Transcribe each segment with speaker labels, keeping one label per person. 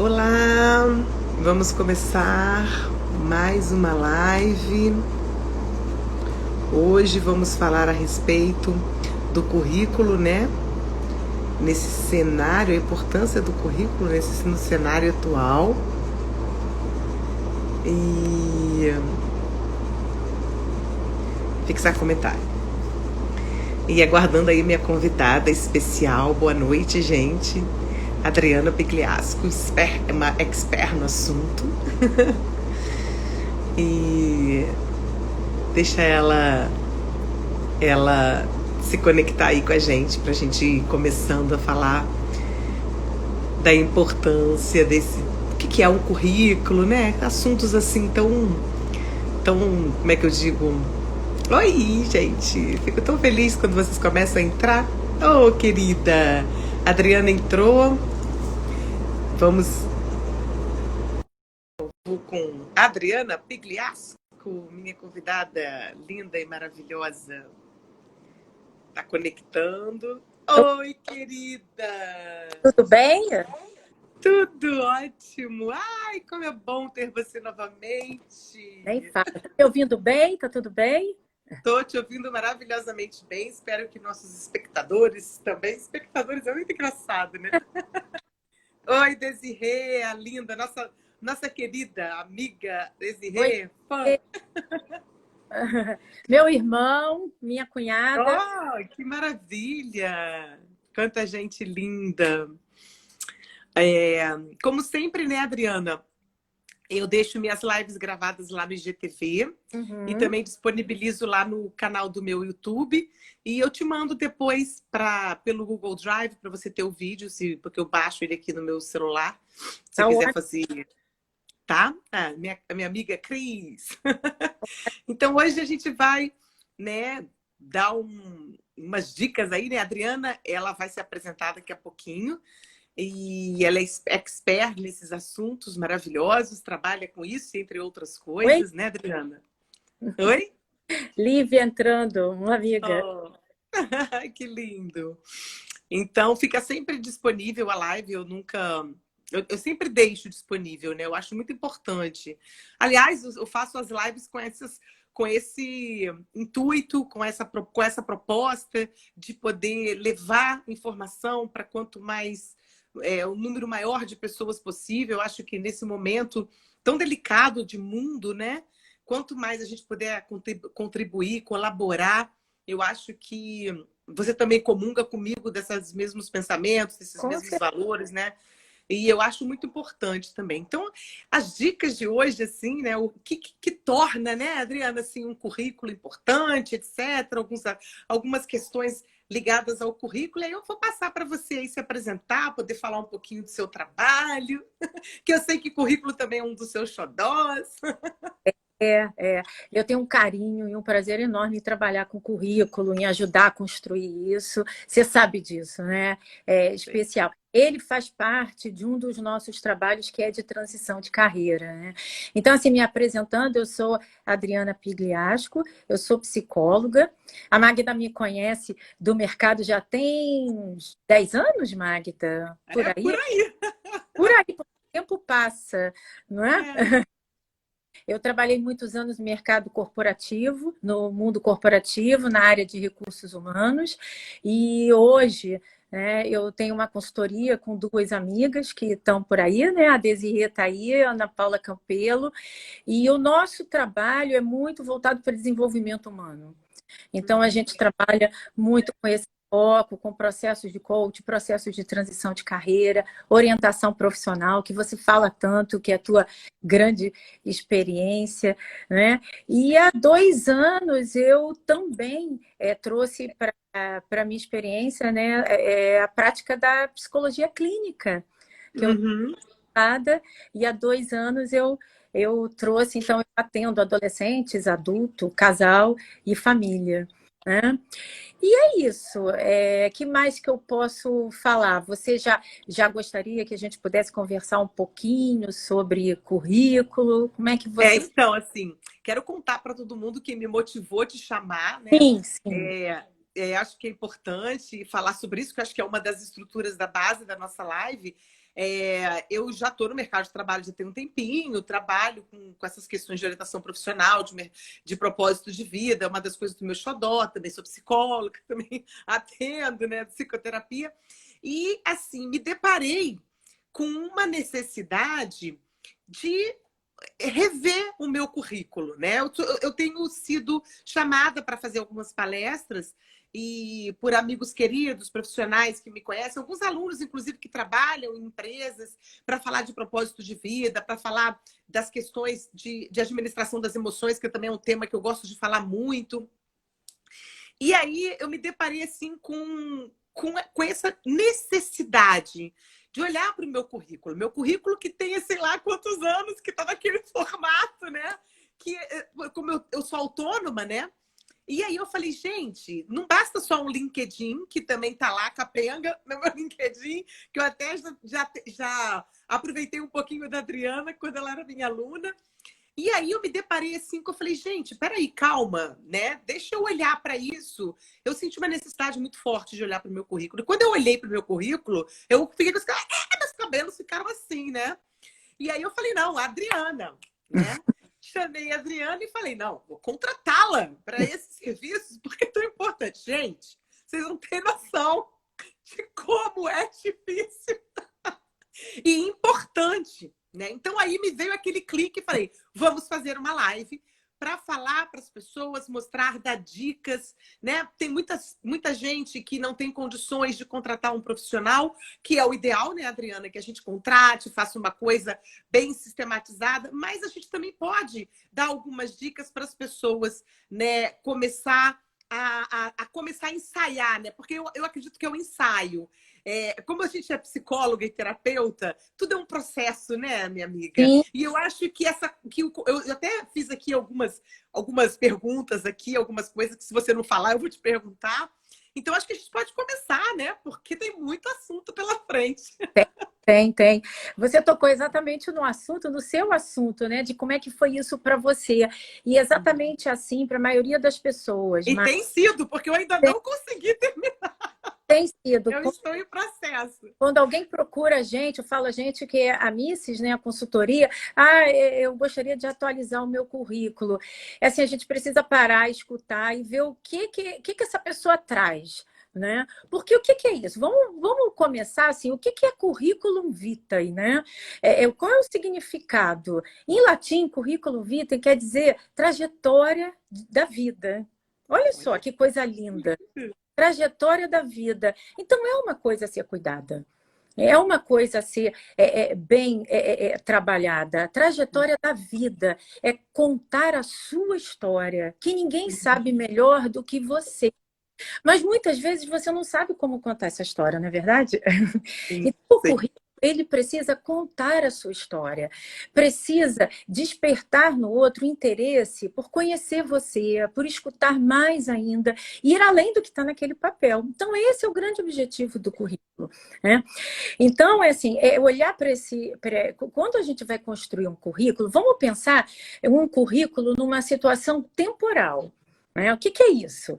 Speaker 1: Olá, vamos começar mais uma live. Hoje vamos falar a respeito do currículo, né? Nesse cenário, a importância do currículo no cenário atual. E fixar comentário. E aguardando aí minha convidada especial. Boa noite, gente. Adriana Pigliasco, uma expert no assunto. E deixa ela se conectar aí com a gente, pra gente ir começando a falar da importância desse, o que é um currículo, né? Assuntos assim tão, como é que eu digo? Oi, gente, fico tão feliz quando vocês começam a entrar. Oh, querida, Adriana entrou. Vamos com Adriana Pigliasco, minha convidada linda e maravilhosa. Tá conectando. Oi, querida!
Speaker 2: Tudo bem?
Speaker 1: Tudo ótimo! Ai, como é bom ter você novamente!
Speaker 2: Nem fala. Tá me ouvindo bem? Tá tudo bem?
Speaker 1: Estou te ouvindo maravilhosamente bem. Espero que nossos espectadores também. Espectadores é muito engraçado, né? Oi, Desirê, a linda, nossa querida amiga Desirê,
Speaker 2: Oi.
Speaker 1: fã.
Speaker 2: Meu irmão, minha cunhada.
Speaker 1: Oh, que maravilha! Quanta gente linda! Como sempre, né, Adriana? Eu deixo minhas lives gravadas lá no IGTV e também disponibilizo lá no canal do meu YouTube. E eu te mando depois pelo Google Drive para você ter o vídeo, porque eu baixo ele aqui no meu celular. Se você quiser fazer, tá? A minha amiga Cris. Então hoje a gente vai, né, dar umas dicas aí, né? A Adriana, ela vai se apresentar daqui a pouquinho. E ela é expert nesses assuntos maravilhosos, trabalha com isso, entre outras coisas,
Speaker 2: Oi?
Speaker 1: né, Adriana? Oi?
Speaker 2: Lívia entrando, uma amiga.
Speaker 1: Oh, que lindo! Então, fica sempre disponível a live, eu nunca... Eu sempre deixo disponível, né? Eu acho muito importante. Aliás, eu faço as lives com esse intuito, com essa proposta de poder levar informação para quanto mais o número maior de pessoas possível. Eu acho que nesse momento tão delicado de mundo, né? Quanto mais a gente puder contribuir, colaborar, eu acho que você também comunga comigo desses mesmos pensamentos, desses
Speaker 2: Com
Speaker 1: mesmos
Speaker 2: certeza.
Speaker 1: valores, né? E eu acho muito importante também. Então, as dicas de hoje, assim, né? O que torna, né, Adriana, assim, um currículo importante, etc. Algumas questões ligadas ao currículo. E aí eu vou passar para você aí se apresentar, poder falar um pouquinho do seu trabalho, que eu sei que currículo também é um dos seus xodós.
Speaker 2: Eu tenho um carinho e um prazer enorme em trabalhar com currículo, em ajudar a construir isso. Você sabe disso, né? É especial. Ele faz parte de um dos nossos trabalhos que é de transição de carreira, né? Então, assim, me apresentando, eu sou Adriana Pigliasco, eu sou psicóloga. A Magda me conhece do mercado já tem uns 10 anos, Magda? Por
Speaker 1: É por
Speaker 2: aí?
Speaker 1: aí.
Speaker 2: Por aí, o tempo passa, não é?
Speaker 1: É.
Speaker 2: Eu trabalhei muitos anos no mercado corporativo, no mundo corporativo, na área de recursos humanos, e hoje, né, eu tenho uma consultoria com duas amigas que estão por aí, né? A Desirê está aí, a Ana Paula Campelo, e o nosso trabalho é muito voltado para desenvolvimento humano. Então, a gente trabalha muito com esse foco, com processos de coach, processos de transição de carreira, orientação profissional, que você fala tanto, que é a tua grande experiência, né? E há 2 anos eu também trouxe para a minha experiência, né, a prática da psicologia clínica, que eu
Speaker 1: Uhum.
Speaker 2: e há 2 anos eu trouxe, então, eu atendo adolescentes, adulto, casal e família, né? E é isso. Que mais que eu posso falar? Você já gostaria que a gente pudesse conversar um pouquinho sobre currículo? Como é que você...
Speaker 1: Então, assim, quero contar para todo mundo que me motivou a te chamar, né?
Speaker 2: Sim, sim.
Speaker 1: acho que é importante falar sobre isso, que eu acho que é uma das estruturas da base da nossa live. Eu já estou no mercado de trabalho já tem um tempinho, trabalho com essas questões de orientação profissional, de propósito de vida, é uma das coisas do meu xodó, também sou psicóloga, também atendo, né, psicoterapia. E, assim, me deparei com uma necessidade de rever o meu currículo, né? Eu tenho sido chamada para fazer algumas palestras e por amigos queridos, profissionais que me conhecem, alguns alunos, inclusive, que trabalham em empresas, para falar de propósito de vida, para falar das questões de administração das emoções, que também é um tema que eu gosto de falar muito. E aí eu me deparei assim com essa necessidade de olhar para o meu currículo que tem sei lá quantos anos, que está naquele formato, né? Que, como eu sou autônoma, né? E aí eu falei, gente, não basta só um LinkedIn, que também está lá, capenga, no meu LinkedIn, que eu até já aproveitei um pouquinho da Adriana, quando ela era minha aluna. E aí eu me deparei assim, que eu falei, gente, peraí, calma, né? Deixa eu olhar para isso. Eu senti uma necessidade muito forte de olhar para o meu currículo. E quando eu olhei para o meu currículo, eu fiquei com meus cabelos ficaram assim, né? E aí eu falei, não, a Adriana, né? Chamei a Adriana e falei, não, vou contratá-la para esses serviços, porque é tão importante. Gente, vocês não têm noção de como é difícil e importante, né? Então aí me veio aquele clique e falei, vamos fazer uma live para falar para as pessoas, mostrar, dar dicas, né? Tem muita gente que não tem condições de contratar um profissional, que é o ideal, né, Adriana? Que a gente contrate, faça uma coisa bem sistematizada, mas a gente também pode dar algumas dicas para as pessoas, né, começar começar a ensaiar, né? Porque eu acredito que é um ensaio. Como a gente é psicóloga e terapeuta, tudo é um processo, né, minha amiga?
Speaker 2: Sim.
Speaker 1: E eu acho que eu até fiz aqui algumas perguntas aqui, algumas coisas que se você não falar, eu vou te perguntar. Então, acho que a gente pode começar, né? Porque tem muito assunto pela frente.
Speaker 2: Tem. Você tocou exatamente no assunto, no seu assunto, né? De como é que foi isso para você. E exatamente assim para a maioria das pessoas.
Speaker 1: E
Speaker 2: Mas
Speaker 1: tem sido, porque eu ainda não consegui terminar.
Speaker 2: tem sido.
Speaker 1: Eu estou em processo.
Speaker 2: Quando alguém procura a gente, eu falo a gente que é a Misses, né, a consultoria, eu gostaria de atualizar o meu currículo. É assim, a gente precisa parar, escutar e ver o que essa pessoa traz. Né? Porque o que é isso? Vamos começar assim, o que é currículum vitae, né? Qual é o significado? Em latim, currículum vitae quer dizer trajetória da vida. Olha só que coisa linda. Trajetória da vida. Então, é uma coisa a ser cuidada. É uma coisa a ser bem trabalhada. A trajetória da vida é contar a sua história, que ninguém sabe melhor do que você. Mas muitas vezes você não sabe como contar essa história, não é verdade?
Speaker 1: Sim,
Speaker 2: Então, o
Speaker 1: sim.
Speaker 2: currículo, ele precisa contar a sua história, precisa despertar no outro interesse por conhecer você, por escutar mais ainda, ir além do que está naquele papel. Então, esse é o grande objetivo do currículo, né? Então, assim, olhar para quando a gente vai construir um currículo, vamos pensar um currículo numa situação temporal. Né? O que é isso?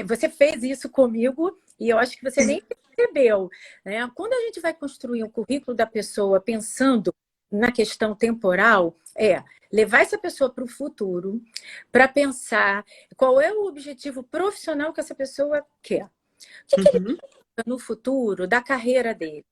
Speaker 2: Você fez isso comigo e eu acho que você nem percebeu. Né? Quando a gente vai construir um currículo da pessoa pensando na questão temporal, levar essa pessoa para o futuro, para pensar qual é o objetivo profissional que essa pessoa quer. O que ele quer no futuro da carreira dele?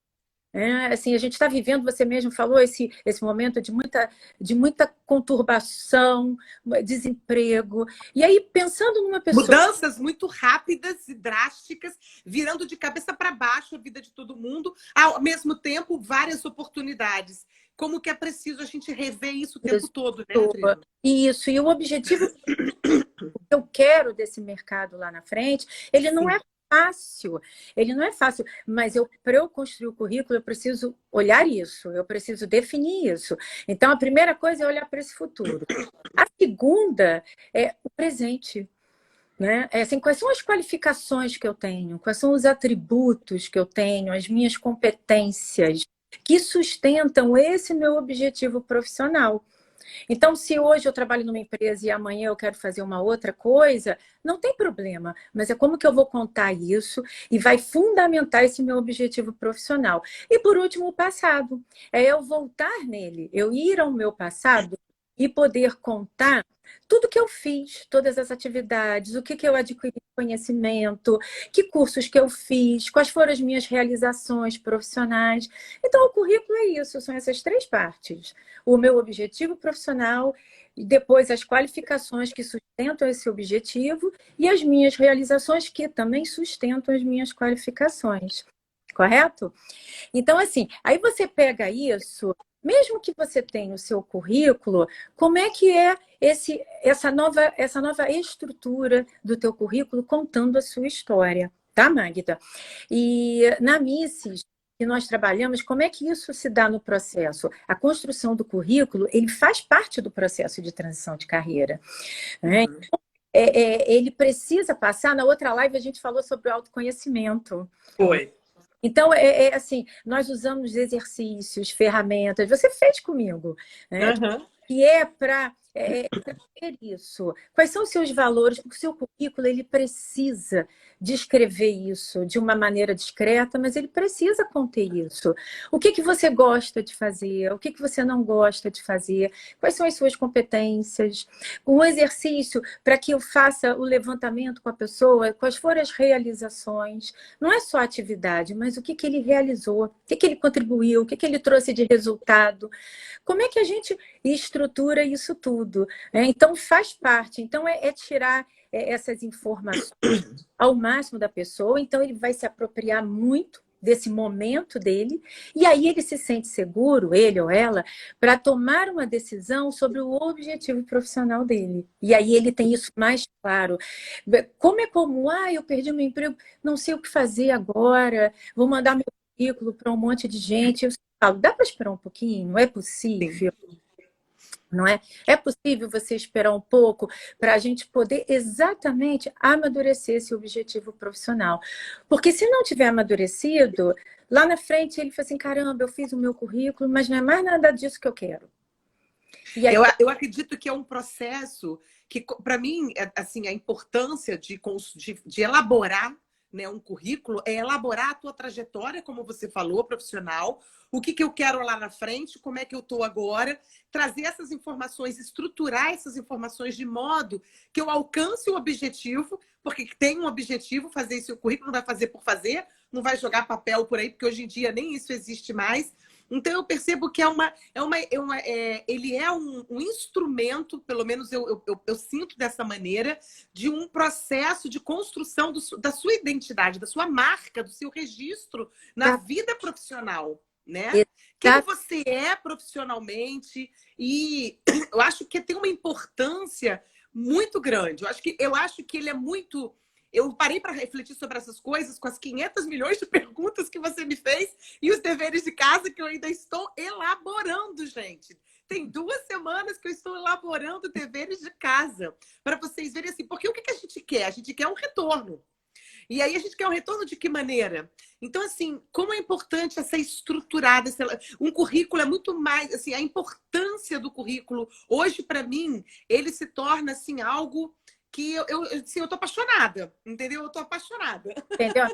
Speaker 2: Assim, a gente está vivendo, você mesmo falou, esse momento de muita conturbação, desemprego. E aí, pensando numa pessoa.
Speaker 1: Mudanças muito rápidas e drásticas, virando de cabeça para baixo a vida de todo mundo, ao mesmo tempo, várias oportunidades. Como que é preciso a gente rever isso o tempo todo, né, Adriana?
Speaker 2: Isso, e o objetivo que eu quero desse mercado lá na frente, ele não é fácil, mas para eu construir o currículo, eu preciso olhar isso, eu preciso definir isso. Então, a primeira coisa é olhar para esse futuro. A segunda é o presente. Né? Assim, quais são as qualificações que eu tenho? Quais são os atributos que eu tenho? As minhas competências que sustentam esse meu objetivo profissional? Então, se hoje eu trabalho numa empresa e amanhã eu quero fazer uma outra coisa, não tem problema. Mas é como que eu vou contar isso e vai fundamentar esse meu objetivo profissional. E por último, o passado. É eu voltar nele, eu ir ao meu passado e poder contar tudo que eu fiz, todas as atividades, o que que eu adquiri de conhecimento, que cursos que eu fiz, quais foram as minhas realizações profissionais. Então, o currículo é isso, são essas três partes. O meu objetivo profissional, e depois as qualificações que sustentam esse objetivo e as minhas realizações que também sustentam as minhas qualificações. Correto? Então, assim, aí você pega isso, mesmo que você tenha o seu currículo, como é que é essa nova estrutura do teu currículo contando a sua história, tá, Magda? E na Misses, que nós trabalhamos, como é que isso se dá no processo? A construção do currículo, ele faz parte do processo de transição de carreira, né?
Speaker 1: Uhum.
Speaker 2: Ele precisa passar, na outra live a gente falou sobre o autoconhecimento.
Speaker 1: Foi.
Speaker 2: Então, assim, nós usamos exercícios, ferramentas, você fez comigo, né?
Speaker 1: Uhum.
Speaker 2: Que é para ter isso. Quais são os seus valores? Porque o seu currículo, ele precisa descrever isso de uma maneira discreta, mas ele precisa conter isso. O que que você gosta de fazer? O que que você não gosta de fazer? Quais são as suas competências? Um exercício para que eu faça o levantamento com a pessoa, quais foram as realizações? Não é só a atividade, mas o que que ele realizou, o que que ele contribuiu, o que que ele trouxe de resultado. Como é que a gente estrutura isso tudo? Então, faz parte. Então, é tirar essas informações ao máximo da pessoa. Então, ele vai se apropriar muito desse momento dele, e aí ele se sente seguro, ele ou ela, para tomar uma decisão sobre o objetivo profissional dele. E aí ele tem isso mais claro. Como é comum, eu perdi meu emprego, não sei o que fazer agora, vou mandar meu currículo para um monte de gente. Eu falo, dá para esperar um pouquinho? Não é possível? Não é? É possível você esperar um pouco para a gente poder exatamente amadurecer esse objetivo profissional. Porque se não tiver amadurecido, lá na frente ele fala assim, caramba, eu fiz o meu currículo, mas não é mais nada disso que eu quero.
Speaker 1: E aí... eu acredito que é um processo que, para mim, assim, a importância de elaborar, né, um currículo é elaborar a tua trajetória, como você falou, profissional, o que eu quero lá na frente, como é que eu estou agora, trazer essas informações, estruturar essas informações de modo que eu alcance o objetivo, porque tem um objetivo, fazer esse currículo, não vai fazer por fazer, não vai jogar papel por aí, porque hoje em dia nem isso existe mais. Então, eu percebo que ele é um instrumento, pelo menos eu sinto dessa maneira, de um processo de construção da sua identidade, da sua marca, do seu registro na vida profissional, né? Quem você é profissionalmente. E eu acho que tem uma importância muito grande. Eu acho que ele é muito... Eu parei para refletir sobre essas coisas com as 500 milhões de perguntas que você me fez e os deveres de casa que eu ainda estou elaborando, gente. Tem 2 semanas que eu estou elaborando deveres de casa para vocês verem assim, porque o que a gente quer? A gente quer um retorno. E aí a gente quer um retorno de que maneira? Então, assim, como é importante essa estruturada, um currículo é muito mais, assim, a importância do currículo hoje, para mim, ele se torna, assim, algo que eu tô apaixonada, entendeu? Eu tô apaixonada.
Speaker 2: Entendeu?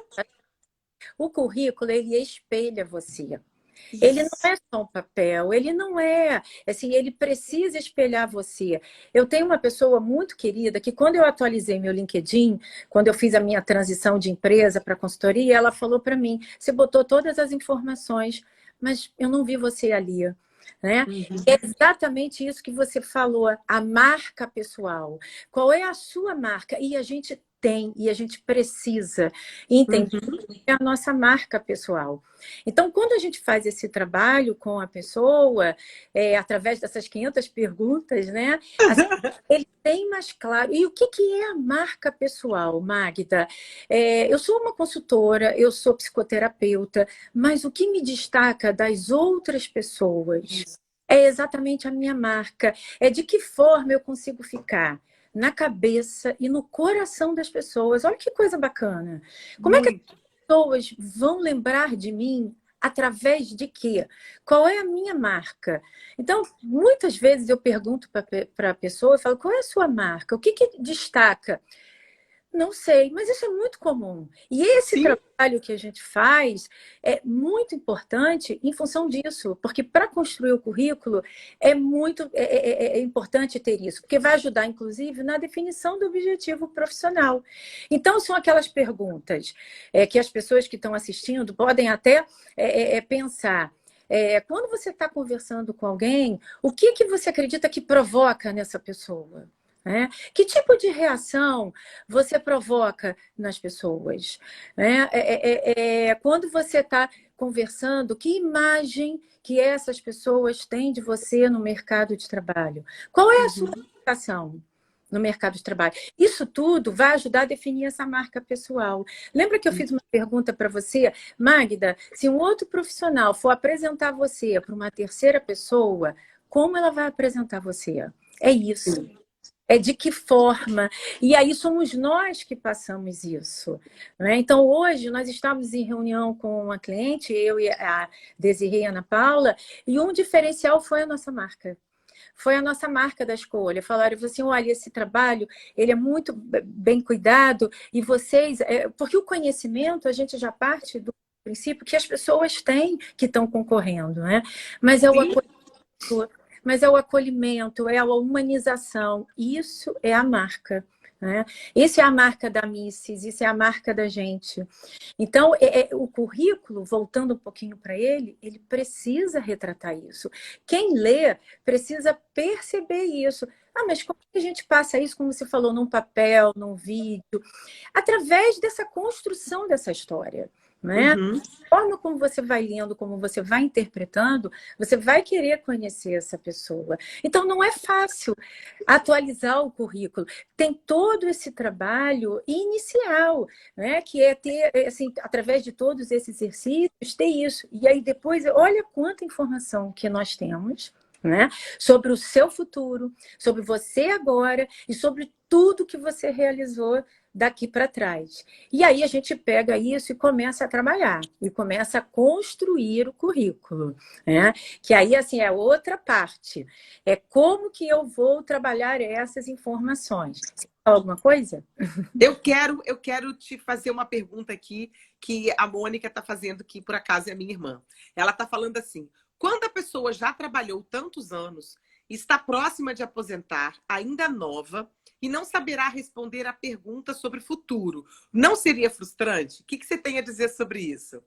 Speaker 2: O currículo, ele espelha você.
Speaker 1: Isso.
Speaker 2: Ele não é só um papel, ele não é, assim, ele precisa espelhar você. Eu tenho uma pessoa muito querida que quando eu atualizei meu LinkedIn, quando eu fiz a minha transição de empresa para consultoria, ela falou para mim, você botou todas as informações, mas eu não vi você ali. Né?
Speaker 1: Uhum.
Speaker 2: É exatamente isso que você falou, a marca pessoal. Qual é a sua marca? E a gente tem, e a gente precisa entender a nossa marca pessoal. Então, quando a gente faz esse trabalho com a pessoa, através dessas 500 perguntas, né, assim, ele tem mais claro. E o que é a marca pessoal, Magda? Eu sou uma consultora, eu sou psicoterapeuta, mas o que me destaca das outras pessoas é exatamente a minha marca. É de que forma eu consigo ficar na cabeça e no coração das pessoas. Olha que coisa bacana. Como é que as pessoas vão lembrar de mim Através de quê? Qual é a minha marca? Então, muitas vezes eu pergunto para a pessoa, eu falo, qual é a sua marca? O que destaca? Não sei, mas isso é muito comum. E esse
Speaker 1: Sim.
Speaker 2: trabalho que a gente faz é muito importante em função disso, porque para construir o currículo é muito é importante ter isso, porque vai ajudar, inclusive, na definição do objetivo profissional. Então, são aquelas perguntas que as pessoas que estão assistindo podem até pensar. Quando você está conversando com alguém, o que você acredita que provoca nessa pessoa? Que tipo de reação você provoca nas pessoas? Quando você está conversando, que imagem que essas pessoas têm de você no mercado de trabalho? Qual é a sua reputação no mercado de trabalho? Isso tudo vai ajudar a definir essa marca pessoal. Lembra que eu fiz uma pergunta para você, Magda? Se um outro profissional for apresentar você para uma terceira pessoa, como ela vai apresentar você? É isso. É de que forma? E aí somos nós que passamos isso. Né? Então, hoje, nós estávamos em reunião com uma cliente, eu e a Desirê e a Ana Paula, e um diferencial foi a nossa marca. Foi a nossa marca da escolha. Falaram assim, olha, esse trabalho ele é muito bem cuidado, e vocês... Porque o conhecimento, a gente já parte do princípio que as pessoas têm que estão concorrendo, né? Mas é o acolhimento, é a humanização. Isso é a marca. Né? Isso é a marca da Misses, isso é a marca da gente. Então, o currículo, voltando um pouquinho para ele precisa retratar isso. Quem lê precisa perceber isso. Ah, mas como que a gente passa isso, como você falou, num papel, num vídeo? Através dessa construção dessa história. Né?
Speaker 1: Uhum.
Speaker 2: A forma como você vai lendo, como você vai interpretando, você vai querer conhecer essa pessoa. Então, não é fácil atualizar o currículo. Tem todo esse trabalho inicial, né? Que é ter, assim, através de todos esses exercícios, ter isso. E aí depois, olha quanta informação que nós temos, né? Sobre o seu futuro, sobre você agora e sobre tudo que você realizou daqui para trás. E aí a gente pega isso e começa a trabalhar, e começa a construir o currículo, né? Que aí, assim, é outra parte. É como que eu vou trabalhar essas informações. Você fala alguma coisa?
Speaker 1: Eu quero te fazer uma pergunta aqui que a Mônica está fazendo, que por acaso é a minha irmã. Ela está falando assim: quando a pessoa já trabalhou tantos anos, está próxima de aposentar, ainda nova, e não saberá responder a pergunta sobre o futuro, não seria frustrante? O que você tem a dizer sobre isso?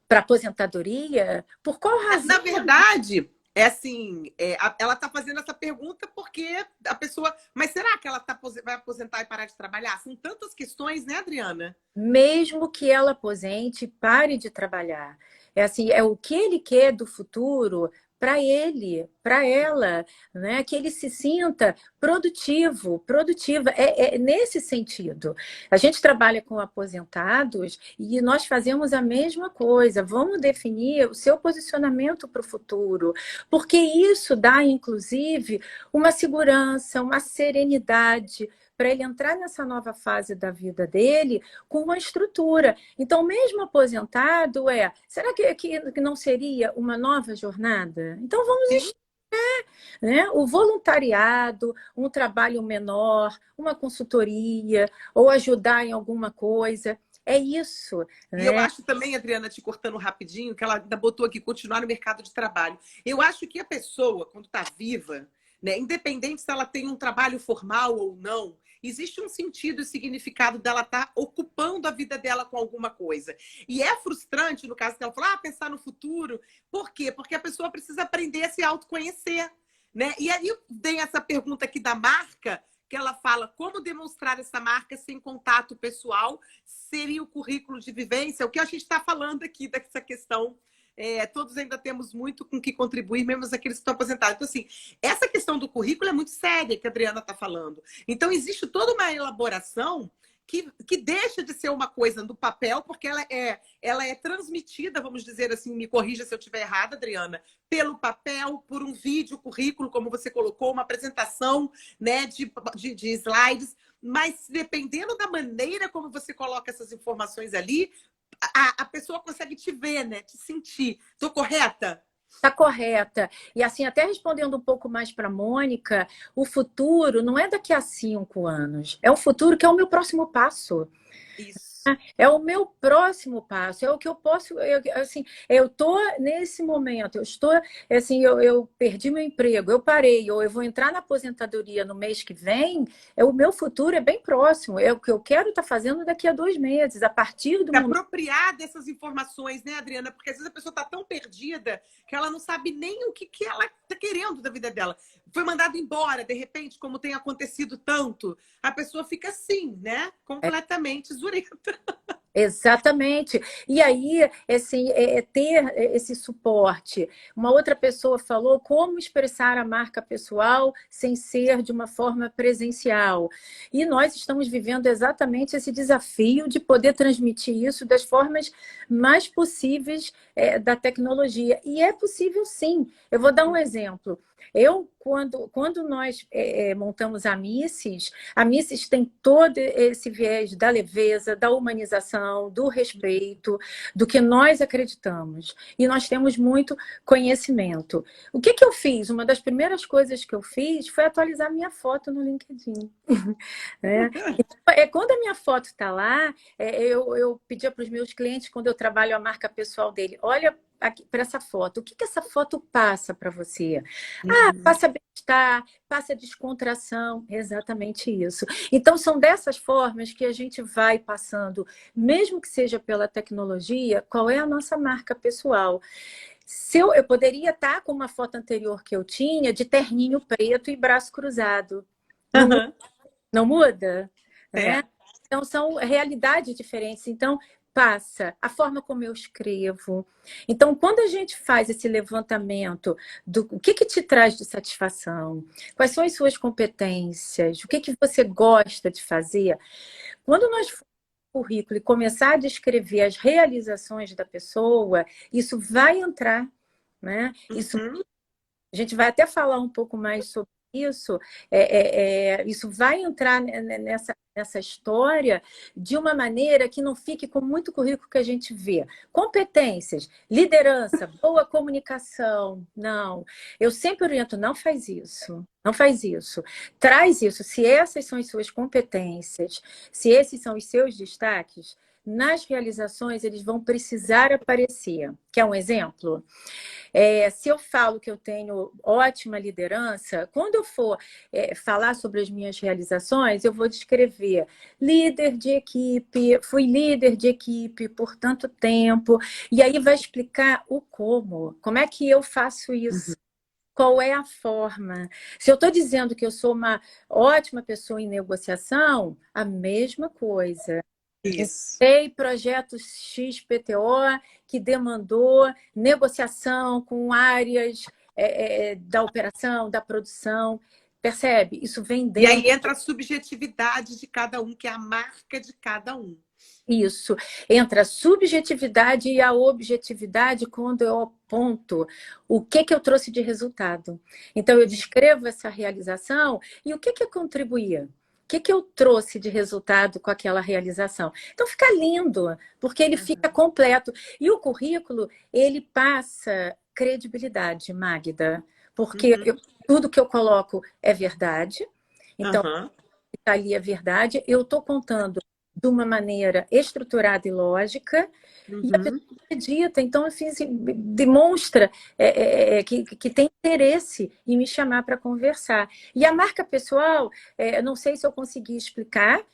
Speaker 2: Para aposentadoria? Por qual
Speaker 1: Na
Speaker 2: razão?
Speaker 1: verdade, é assim, ela está fazendo essa pergunta porque a pessoa... Mas será que ela vai aposentar e parar de trabalhar? São tantas questões, né, Adriana?
Speaker 2: Mesmo que ela aposente, pare de trabalhar. É assim, é o que ele quer do futuro para ele, para ela, né? Que ele se sinta produtivo, produtiva. É nesse sentido. A gente trabalha com aposentados e nós fazemos a mesma coisa. Vamos definir o seu posicionamento para o futuro, porque isso dá, inclusive, uma segurança, uma serenidade para ele entrar nessa nova fase da vida dele com uma estrutura. Então, mesmo aposentado, será que não seria uma nova jornada? Então, vamos
Speaker 1: Sim.
Speaker 2: né? O voluntariado, um trabalho menor, uma consultoria, ou ajudar em alguma coisa. É isso,
Speaker 1: E eu
Speaker 2: né?
Speaker 1: acho também, Adriana, te cortando rapidinho, que ela ainda botou aqui, continuar no mercado de trabalho. Eu acho que a pessoa, quando está viva, né, independente se ela tem um trabalho formal ou não, existe um sentido e significado dela estar ocupando a vida dela com alguma coisa. E é frustrante, no caso que ela falou, pensar no futuro. Por quê? Porque a pessoa precisa aprender a se autoconhecer. Né? E aí tem essa pergunta aqui da marca, que ela fala como demonstrar essa marca sem contato pessoal seria o currículo de vivência, o que a gente está falando aqui dessa questão. Todos ainda temos muito com que contribuir, mesmo aqueles que estão aposentados. Então, assim, essa questão do currículo é muito séria, que a Adriana está falando. Então, existe toda uma elaboração que deixa de ser uma coisa no papel, porque ela é transmitida, vamos dizer assim, me corrija se eu estiver errada, Adriana, pelo papel, por um vídeo, currículo, como você colocou, uma apresentação, né, de slides, mas dependendo da maneira como você coloca essas informações ali, a pessoa consegue te ver, né? Te sentir. Estou correta?
Speaker 2: Está correta. E assim, até respondendo um pouco mais para a Mônica, o futuro não é daqui a 5 anos, é o futuro que é o meu próximo passo.
Speaker 1: Isso.
Speaker 2: É o meu próximo passo, é o que eu posso, assim, eu estou nesse momento, eu estou, assim, eu perdi meu emprego, eu parei, ou eu vou entrar na aposentadoria no mês que vem, o meu futuro é bem próximo, é o que eu quero estar fazendo daqui a 2 meses, a partir do
Speaker 1: Se
Speaker 2: momento.
Speaker 1: apropriar dessas informações, né, Adriana? Porque às vezes a pessoa está tão perdida que ela não sabe nem o que ela está querendo da vida dela. Foi mandado embora, de repente, como tem acontecido tanto, a pessoa fica assim, né? Completamente zureta.
Speaker 2: Exatamente. E aí, assim, ter esse suporte. Uma outra pessoa falou como expressar a marca pessoal sem ser de uma forma presencial. E nós estamos vivendo exatamente esse desafio de poder transmitir isso das formas mais possíveis da tecnologia. E é possível, sim. Eu vou dar um exemplo. Quando nós montamos a Misses tem todo esse viés da leveza, da humanização, do respeito, do que nós acreditamos. E nós temos muito conhecimento. O que eu fiz? Uma das primeiras coisas que eu fiz foi atualizar minha foto no LinkedIn. Quando a minha foto está lá, eu pedia para os meus clientes, quando eu trabalho a marca pessoal dele, olha para essa foto, o que essa foto passa para você? Passa bem-estar, passa descontração, exatamente isso. Então, são dessas formas que a gente vai passando, mesmo que seja pela tecnologia, qual é a nossa marca pessoal. Se eu poderia estar com uma foto anterior que eu tinha, de terninho preto e braço cruzado. Não muda? Né? Então, são realidades diferentes. Então, passa a forma como eu escrevo. Então, quando a gente faz esse levantamento do o que te traz de satisfação, quais são as suas competências, o que você gosta de fazer, quando nós formos no currículo e começar a descrever as realizações da pessoa, isso vai entrar, né? Isso a gente vai até falar um pouco mais sobre isso. Isso vai entrar nessa história de uma maneira que não fique com muito currículo que a gente vê. Competências, liderança, boa comunicação. Não. Eu sempre oriento, não faz isso. Não faz isso. Traz isso. Se essas são as suas competências, se esses são os seus destaques, nas realizações eles vão precisar aparecer. Quer um exemplo? Se eu falo que eu tenho ótima liderança, quando eu for falar sobre as minhas realizações, eu vou descrever líder de equipe, fui líder de equipe por tanto tempo, e aí vai explicar o como é que eu faço isso. Qual é a forma? Se eu estou dizendo que eu sou uma ótima pessoa em negociação, a mesma coisa.
Speaker 1: Isso.
Speaker 2: Tem projeto XPTO que demandou negociação com áreas da operação, da produção. Percebe? Isso vem
Speaker 1: E aí
Speaker 2: dentro.
Speaker 1: entra a subjetividade de cada um, que é a marca de cada um.
Speaker 2: Isso. Entra a subjetividade e a objetividade quando eu aponto o que eu trouxe de resultado. Então, eu descrevo essa realização e o que contribuía. O que eu trouxe de resultado com aquela realização? Então, fica lindo, porque ele fica completo. E o currículo, ele passa credibilidade, Magda, porque tudo que eu coloco é verdade. Então, está ali a verdade. Eu estou contando de uma maneira estruturada e lógica, e a pessoa acredita. Então, assim, demonstra que tem interesse em me chamar para conversar. E a marca pessoal, não sei se eu consegui explicar,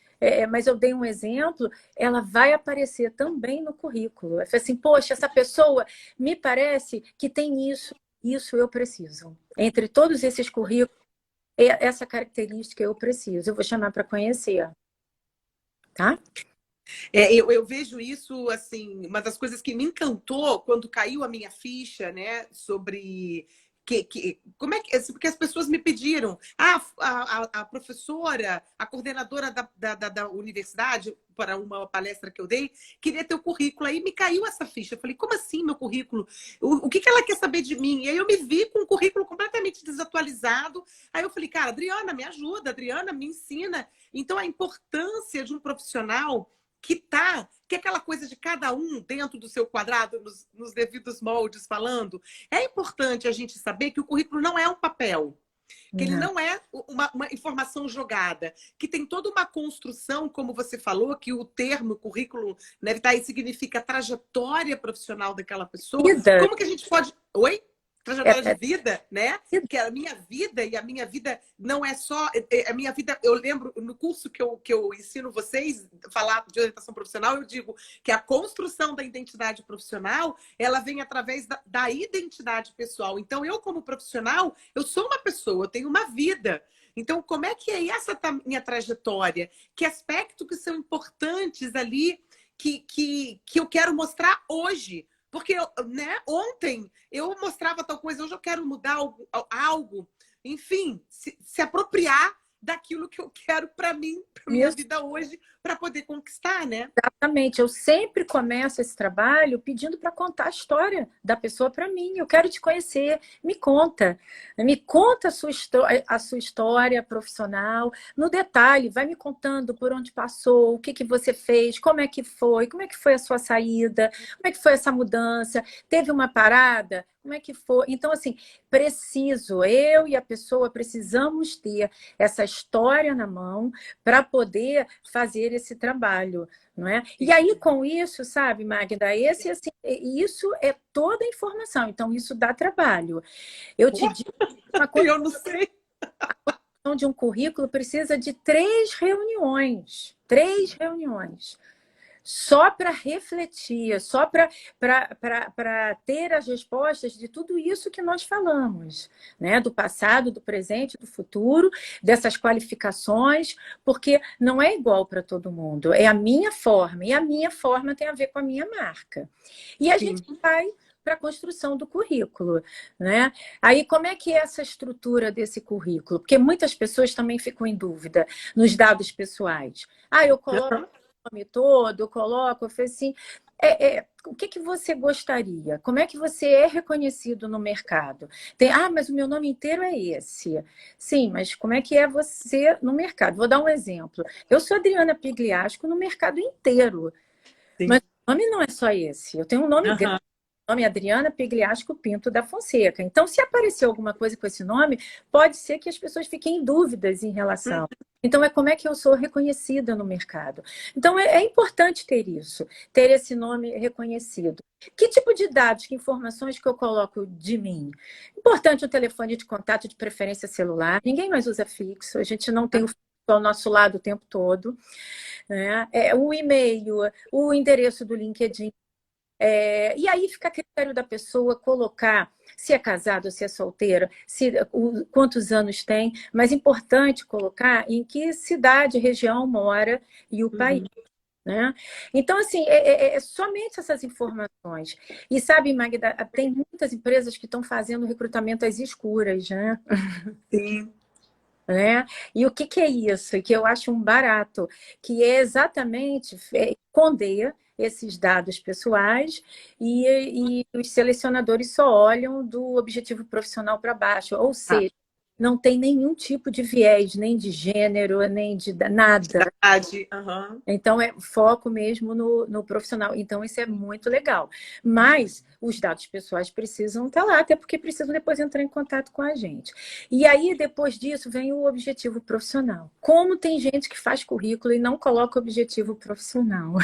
Speaker 2: mas eu dei um exemplo, ela vai aparecer também no currículo. Eu falei assim, poxa, essa pessoa me parece que tem isso eu preciso. Entre todos esses currículos, essa característica eu preciso. Eu vou chamar para conhecer. Tá?
Speaker 1: Eu vejo isso, assim, uma das coisas que me encantou quando caiu a minha ficha, né, sobre como é que, porque as pessoas me pediram, a professora, a coordenadora da universidade, para uma palestra que eu dei, queria ter o currículo, aí me caiu essa ficha. Eu falei, como assim meu currículo? O que ela quer saber de mim? E aí eu me vi com um currículo completamente desatualizado. Aí eu falei, cara, Adriana, me ajuda, Adriana, me ensina. Então, a importância de um profissional que que é aquela coisa de cada um dentro do seu quadrado, nos devidos moldes falando. É importante a gente saber que o currículo não é um papel, que ele
Speaker 2: Não.
Speaker 1: não é uma informação jogada, que tem toda uma construção, como você falou, que o termo currículo, né, tá aí, significa trajetória profissional daquela pessoa.
Speaker 2: Vida.
Speaker 1: Como que a gente pode... Oi?
Speaker 2: É,
Speaker 1: Trajetória de vida, né?
Speaker 2: vida.
Speaker 1: Que a minha vida, e a minha vida não é só... A minha vida, eu lembro, no curso que eu ensino vocês, falar de orientação profissional, eu digo que a construção da identidade profissional, ela vem através da identidade pessoal. Então, eu como profissional, eu sou uma pessoa, eu tenho uma vida. Então, como é que é essa minha trajetória? Que aspectos que são importantes ali que eu quero mostrar hoje? Porque, né, ontem eu mostrava tal coisa, hoje eu quero mudar algo. Enfim, se apropriar daquilo que eu quero para mim, para minha
Speaker 2: Isso.
Speaker 1: vida hoje, para poder conquistar, né?
Speaker 2: Exatamente. Eu sempre começo esse trabalho pedindo para contar a história da pessoa para mim. Eu quero te conhecer. Me conta. Me conta a sua história profissional no detalhe. Vai me contando por onde passou, o que que você fez, como é que foi a sua saída, como é que foi essa mudança, teve uma parada, como é que foi? Então, assim, eu e a pessoa precisamos ter essa história na mão para poder fazer esse trabalho, não é? E aí, com isso, sabe, Magda, assim, isso é toda a informação, então isso dá trabalho. Eu te digo uma coisa,
Speaker 1: Eu não sei.
Speaker 2: de um currículo precisa de 3 reuniões. Só para refletir, só para ter as respostas de tudo isso que nós falamos, né? Do passado, do presente, do futuro, dessas qualificações, porque não é igual para todo mundo, é a minha forma, e a minha forma tem a ver com a minha marca. E a gente vai para a construção do currículo, né? Aí, como é que é essa estrutura desse currículo? Porque muitas pessoas também ficam em dúvida nos dados pessoais. Eu coloco nome todo, eu coloco, eu falei assim, o que você gostaria? Como é que você é reconhecido no mercado? Mas o meu nome inteiro é esse. Sim, mas como é que é você no mercado? Vou dar um exemplo. Eu sou Adriana Pigliasco no mercado inteiro,
Speaker 1: Sim.
Speaker 2: mas o nome não é só esse. Eu tenho um nome grande. Meu nome é Adriana Pigliasco Pinto da Fonseca. Então, se aparecer alguma coisa com esse nome, pode ser que as pessoas fiquem em dúvidas em relação. Então, como é que eu sou reconhecida no mercado. Então, é importante ter isso, ter esse nome reconhecido. Que tipo de dados, que informações que eu coloco de mim? Importante o telefone de contato, de preferência celular. Ninguém mais usa fixo, a gente não tem o fixo ao nosso lado o tempo todo. Né? O e-mail, o endereço do LinkedIn. E aí fica a critério da pessoa colocar se é casado, se é solteira, quantos anos tem, mas é importante colocar em que cidade, região mora e o país. Né? Então, assim, somente essas informações. E sabe, Magda, tem muitas empresas que estão fazendo recrutamento às escuras, né?
Speaker 1: Sim.
Speaker 2: Né? E o que é isso? Que eu acho um barato, que é exatamente esconder esses dados pessoais e os selecionadores só olham do objetivo profissional para baixo, ou seja, não tem nenhum tipo de viés, nem de gênero, nem de nada. Então, é foco mesmo no profissional. Então, isso é muito legal. Mas os dados pessoais precisam estar lá, até porque precisam depois entrar em contato com a gente. E aí, depois disso, vem o objetivo profissional. Como tem gente que faz currículo e não coloca objetivo profissional.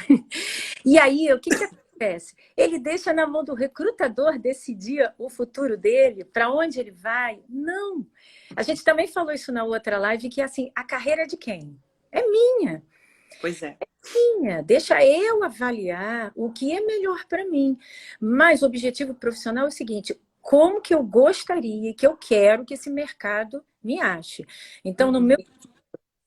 Speaker 2: E aí, o que acontece? Ele deixa na mão do recrutador decidir o futuro dele, para onde ele vai? Não. A gente também falou isso na outra live, que assim, a carreira é de quem? É minha.
Speaker 1: Pois é.
Speaker 2: Minha. Deixa eu avaliar o que é melhor para mim. Mas o objetivo profissional é o seguinte: como que eu gostaria, que eu quero que esse mercado me ache? Então, no meu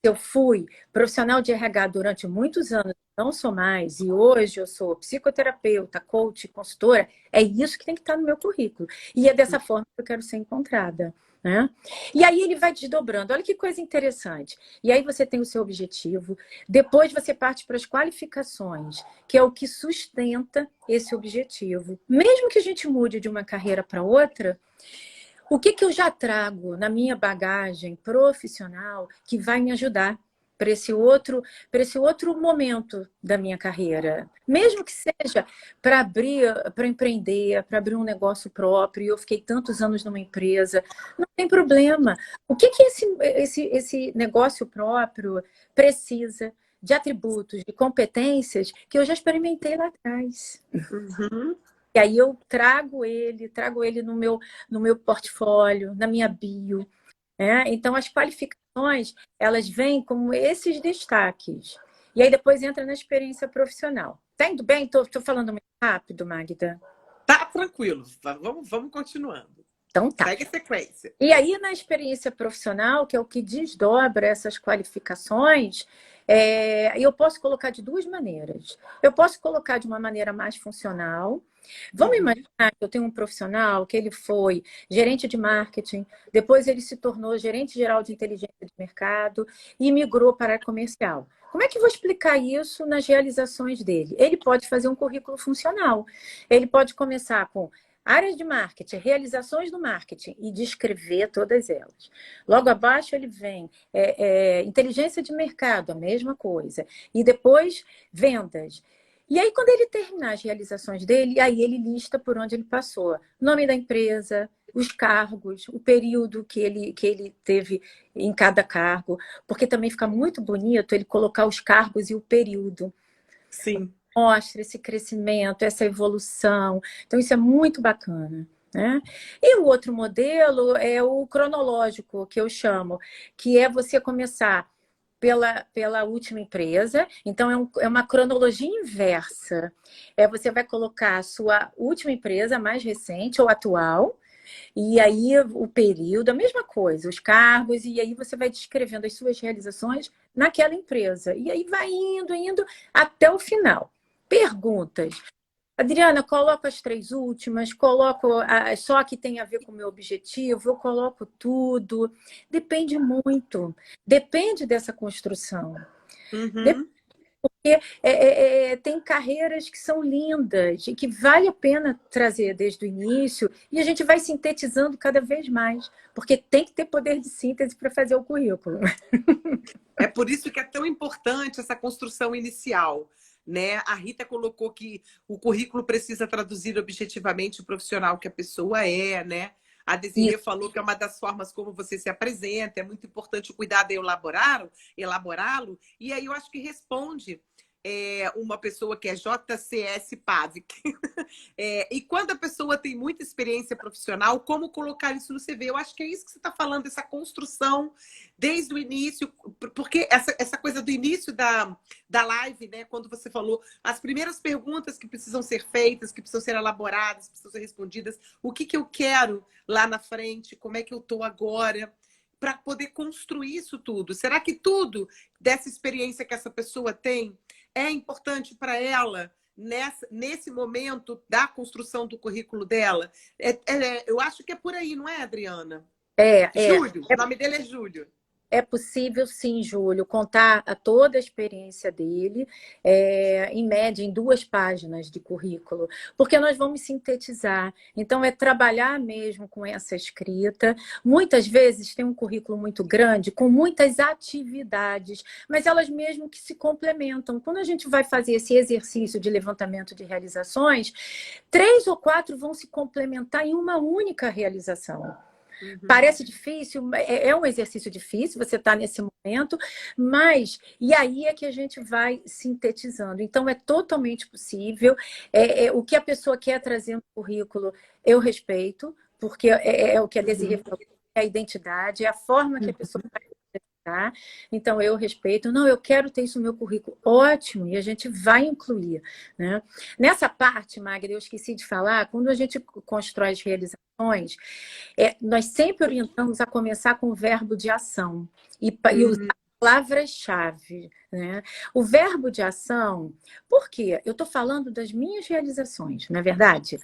Speaker 2: eu fui profissional de RH durante muitos anos, não sou mais, e hoje eu sou psicoterapeuta, coach, consultora, é isso que tem que estar no meu currículo. E é dessa forma que eu quero ser encontrada. Né? E aí ele vai desdobrando. Olha que coisa interessante. E aí você tem o seu objetivo, depois você parte para as qualificações, que é o que sustenta esse objetivo. Mesmo que a gente mude de uma carreira para outra, o que eu já trago na minha bagagem profissional que vai me ajudar para esse outro momento da minha carreira. Mesmo que seja para empreender, para abrir um negócio próprio. Eu fiquei tantos anos numa empresa, não tem problema. O que que esse negócio próprio precisa de atributos, de competências que eu já experimentei lá atrás?
Speaker 1: Uhum.
Speaker 2: E aí eu trago ele no meu portfólio, na minha bio. Né? Então, as qualificações, elas vêm como esses destaques. E aí depois entra na experiência profissional. Tá indo bem? Tô falando muito rápido, Magda?
Speaker 1: Tá tranquilo, vamos continuando.
Speaker 2: Então tá.
Speaker 1: Segue a sequência.
Speaker 2: E aí, na experiência profissional, que é o que desdobra essas qualificações, eu posso colocar de duas maneiras. Eu posso colocar de uma maneira mais funcional. Vamos imaginar que eu tenho um profissional que ele foi gerente de marketing, depois ele se tornou gerente geral de inteligência de mercado e migrou para a comercial. Como é que eu vou explicar isso nas realizações dele? Ele pode fazer um currículo funcional. Ele pode começar com áreas de marketing, realizações do marketing e descrever todas elas. Logo abaixo ele vem inteligência de mercado, a mesma coisa. E depois vendas. E aí, quando ele terminar as realizações dele, aí ele lista por onde ele passou. Nome da empresa, os cargos, o período que ele teve em cada cargo. Porque também fica muito bonito ele colocar os cargos e o período.
Speaker 1: Sim.
Speaker 2: Mostra esse crescimento, essa evolução. Então, isso é muito bacana. Né? E o outro modelo é o cronológico, que eu chamo, que é você começar pela última empresa. Então, é uma cronologia inversa. Você vai colocar a sua última empresa, mais recente ou atual, e aí o período, a mesma coisa, os cargos, e aí você vai descrevendo as suas realizações naquela empresa. E aí vai indo até o final. Perguntas. Adriana, coloco as três últimas, coloco só a que tem a ver com o meu objetivo, eu coloco tudo. Depende muito. Depende dessa construção.
Speaker 1: Uhum.
Speaker 2: Porque tem carreiras que são lindas e que vale a pena trazer desde o início e a gente vai sintetizando cada vez mais, porque tem que ter poder de síntese para fazer o currículo.
Speaker 1: É por isso que é tão importante essa construção inicial. Né? A Rita colocou que o currículo precisa traduzir objetivamente o profissional que a pessoa é, né? A Desirê falou que é uma das formas como você se apresenta, é muito importante o cuidado em elaborá-lo, e aí eu acho que responde uma pessoa que é JCS Pavic. E quando a pessoa tem muita experiência profissional, como colocar isso no CV? Eu acho que é isso que você está falando, essa construção desde o início, porque essa coisa do início da live, né? Quando você falou as primeiras perguntas que precisam ser feitas, que precisam ser elaboradas, precisam ser respondidas, o que eu quero lá na frente, como é que eu estou agora, para poder construir isso tudo. Será que tudo dessa experiência que essa pessoa tem é importante para ela nesse momento da construção do currículo dela? Eu acho que é por aí, não é, Adriana? Júlio, o nome dele é Júlio.
Speaker 2: É possível, sim, Júlio, contar toda a experiência dele, em média, em 2 páginas de currículo, porque nós vamos sintetizar. Então, é trabalhar mesmo com essa escrita. Muitas vezes tem um currículo muito grande, com muitas atividades, mas elas mesmo que se complementam. Quando a gente vai fazer esse exercício de levantamento de realizações, 3 ou 4 vão se complementar em uma única realização. Parece difícil, é um exercício difícil, você está nesse momento, mas e aí é que a gente vai sintetizando. Então, é totalmente possível. O que a pessoa quer trazer no currículo, eu respeito, porque é o que a Desirê falou, é a identidade, é a forma que a pessoa vai tá? Então, eu respeito. Não, eu quero ter isso no meu currículo. Ótimo, e a gente vai incluir. Né? Nessa parte, Magda, eu esqueci de falar, quando a gente constrói as realizações, nós sempre orientamos a começar com o verbo de ação e usar palavras-chave. Né? O verbo de ação, por quê? Eu estou falando das minhas realizações, não é verdade?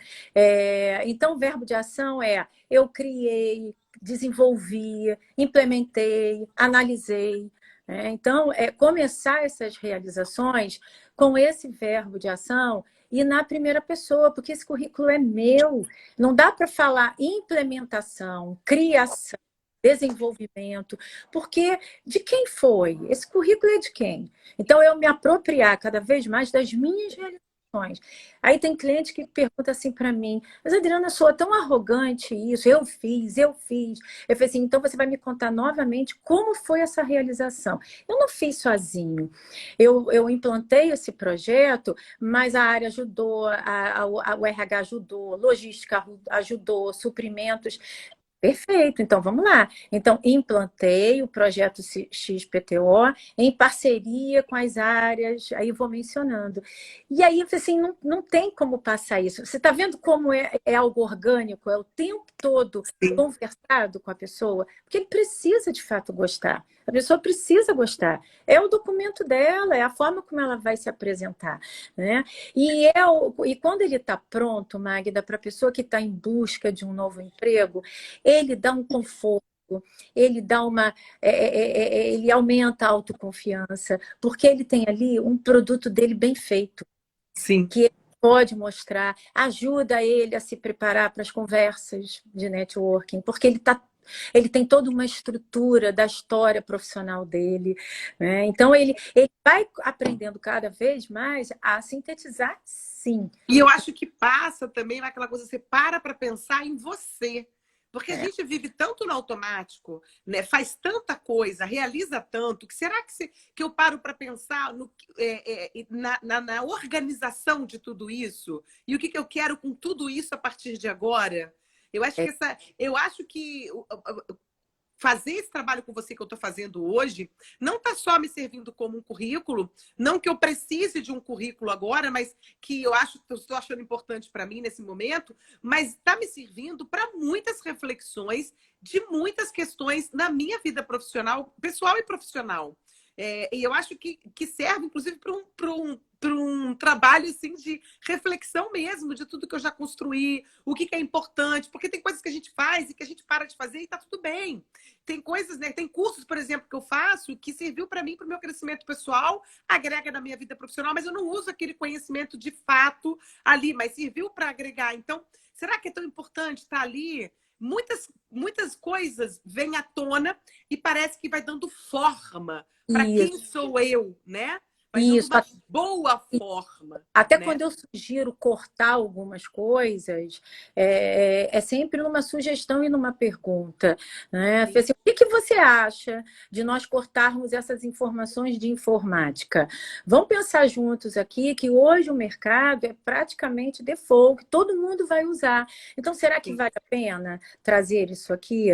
Speaker 2: Então, o verbo de ação é eu criei, desenvolvi, implementei, analisei. Né? Então, começar essas realizações com esse verbo de ação e na primeira pessoa, porque esse currículo é meu. Não dá para falar implementação, criação, desenvolvimento, porque de quem foi? Esse currículo é de quem? Então, eu me apropriar cada vez mais das minhas realizações. Aí tem cliente que pergunta assim para mim, mas Adriana, eu sou tão arrogante isso, eu fiz, eu fiz. Eu falei assim, então você vai me contar novamente como foi essa realização. Eu não fiz sozinho. Eu implantei esse projeto, mas a área ajudou, o RH ajudou, logística ajudou, suprimentos. Perfeito, então vamos lá. Então, implantei o projeto XPTO em parceria com as áreas, aí vou mencionando. E aí, assim, não tem como passar isso. Você está vendo como é algo orgânico, é o tempo todo
Speaker 1: Sim.
Speaker 2: conversado com a pessoa, porque ele precisa de fato gostar. A pessoa precisa gostar. É o documento dela, é a forma como ela vai se apresentar, né? E quando ele está pronto, Magda, para a pessoa que está em busca de um novo emprego, ele dá um conforto, ele dá ele aumenta a autoconfiança, porque ele tem ali um produto dele bem feito,
Speaker 1: Sim.
Speaker 2: que ele pode mostrar, ajuda ele a se preparar para as conversas de networking, porque ele tem toda uma estrutura da história profissional dele, né? Então ele vai aprendendo cada vez mais a sintetizar, sim.
Speaker 1: E eu acho que passa também naquela coisa, você para pensar em você. Porque a
Speaker 2: É.
Speaker 1: gente vive tanto no automático, né? Faz tanta coisa, realiza tanto, que será que eu paro para pensar na organização de tudo isso? E o que eu quero com tudo isso a partir de agora? Eu acho que fazer esse trabalho com você que eu estou fazendo hoje não está só me servindo como um currículo, não que eu precise de um currículo agora, mas que eu estou achando importante para mim nesse momento, mas está me servindo para muitas reflexões de muitas questões na minha vida profissional, pessoal e profissional. E eu acho que serve, inclusive, para um trabalho assim, de reflexão mesmo de tudo que eu já construí, o que é importante, porque tem coisas que a gente faz e que a gente para de fazer e está tudo bem. Tem coisas, né? Tem cursos, por exemplo, que eu faço que serviu para mim, para o meu crescimento pessoal, agrega na minha vida profissional, mas eu não uso aquele conhecimento de fato ali, mas serviu para agregar. Então, será que é tão importante estar ali? Muitas coisas vêm à tona e parece que vai dando forma para quem
Speaker 2: Isso,
Speaker 1: sou eu, né? Vai dando
Speaker 2: isso.
Speaker 1: uma boa forma,
Speaker 2: Até
Speaker 1: né?
Speaker 2: quando eu sugiro cortar algumas coisas, é sempre numa sugestão e numa pergunta, né? Falei assim, o que você acha de nós cortarmos essas informações de informática? Vamos pensar juntos aqui que hoje o mercado é praticamente default, todo mundo vai usar. Então, será que
Speaker 1: Sim.
Speaker 2: vale a pena trazer isso aqui?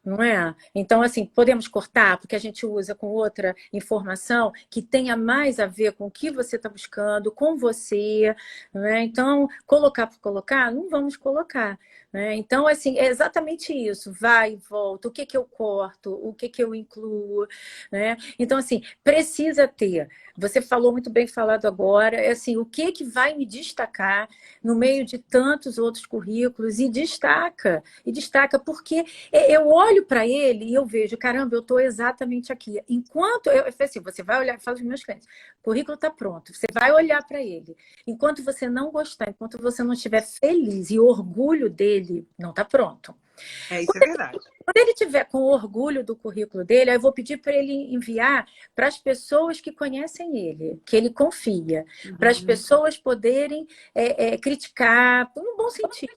Speaker 2: Não é? Então, assim, podemos cortar, porque a gente usa com outra informação que tenha mais a ver com o que você está buscando, com você, não é? Então, colocar por colocar, não vamos colocar, né? Então, assim, é exatamente isso, vai e volta, o que eu corto, o que eu incluo, né? Então, assim, precisa ter. Você falou muito bem falado agora, é assim, o que vai me destacar no meio de tantos outros currículos e destaca porque eu olho para ele e eu vejo, caramba, eu estou exatamente aqui. Enquanto eu falei assim, você vai olhar, falo para os meus clientes, o currículo está pronto, você vai olhar para ele. Enquanto você não gostar, enquanto você não estiver feliz e orgulho dele, não está pronto.
Speaker 1: Isso é verdade.
Speaker 2: Quando ele tiver com orgulho do currículo dele, aí eu vou pedir para ele enviar para as pessoas que conhecem ele, que ele confia, para as
Speaker 1: Uhum.
Speaker 2: pessoas poderem criticar, no bom sentido.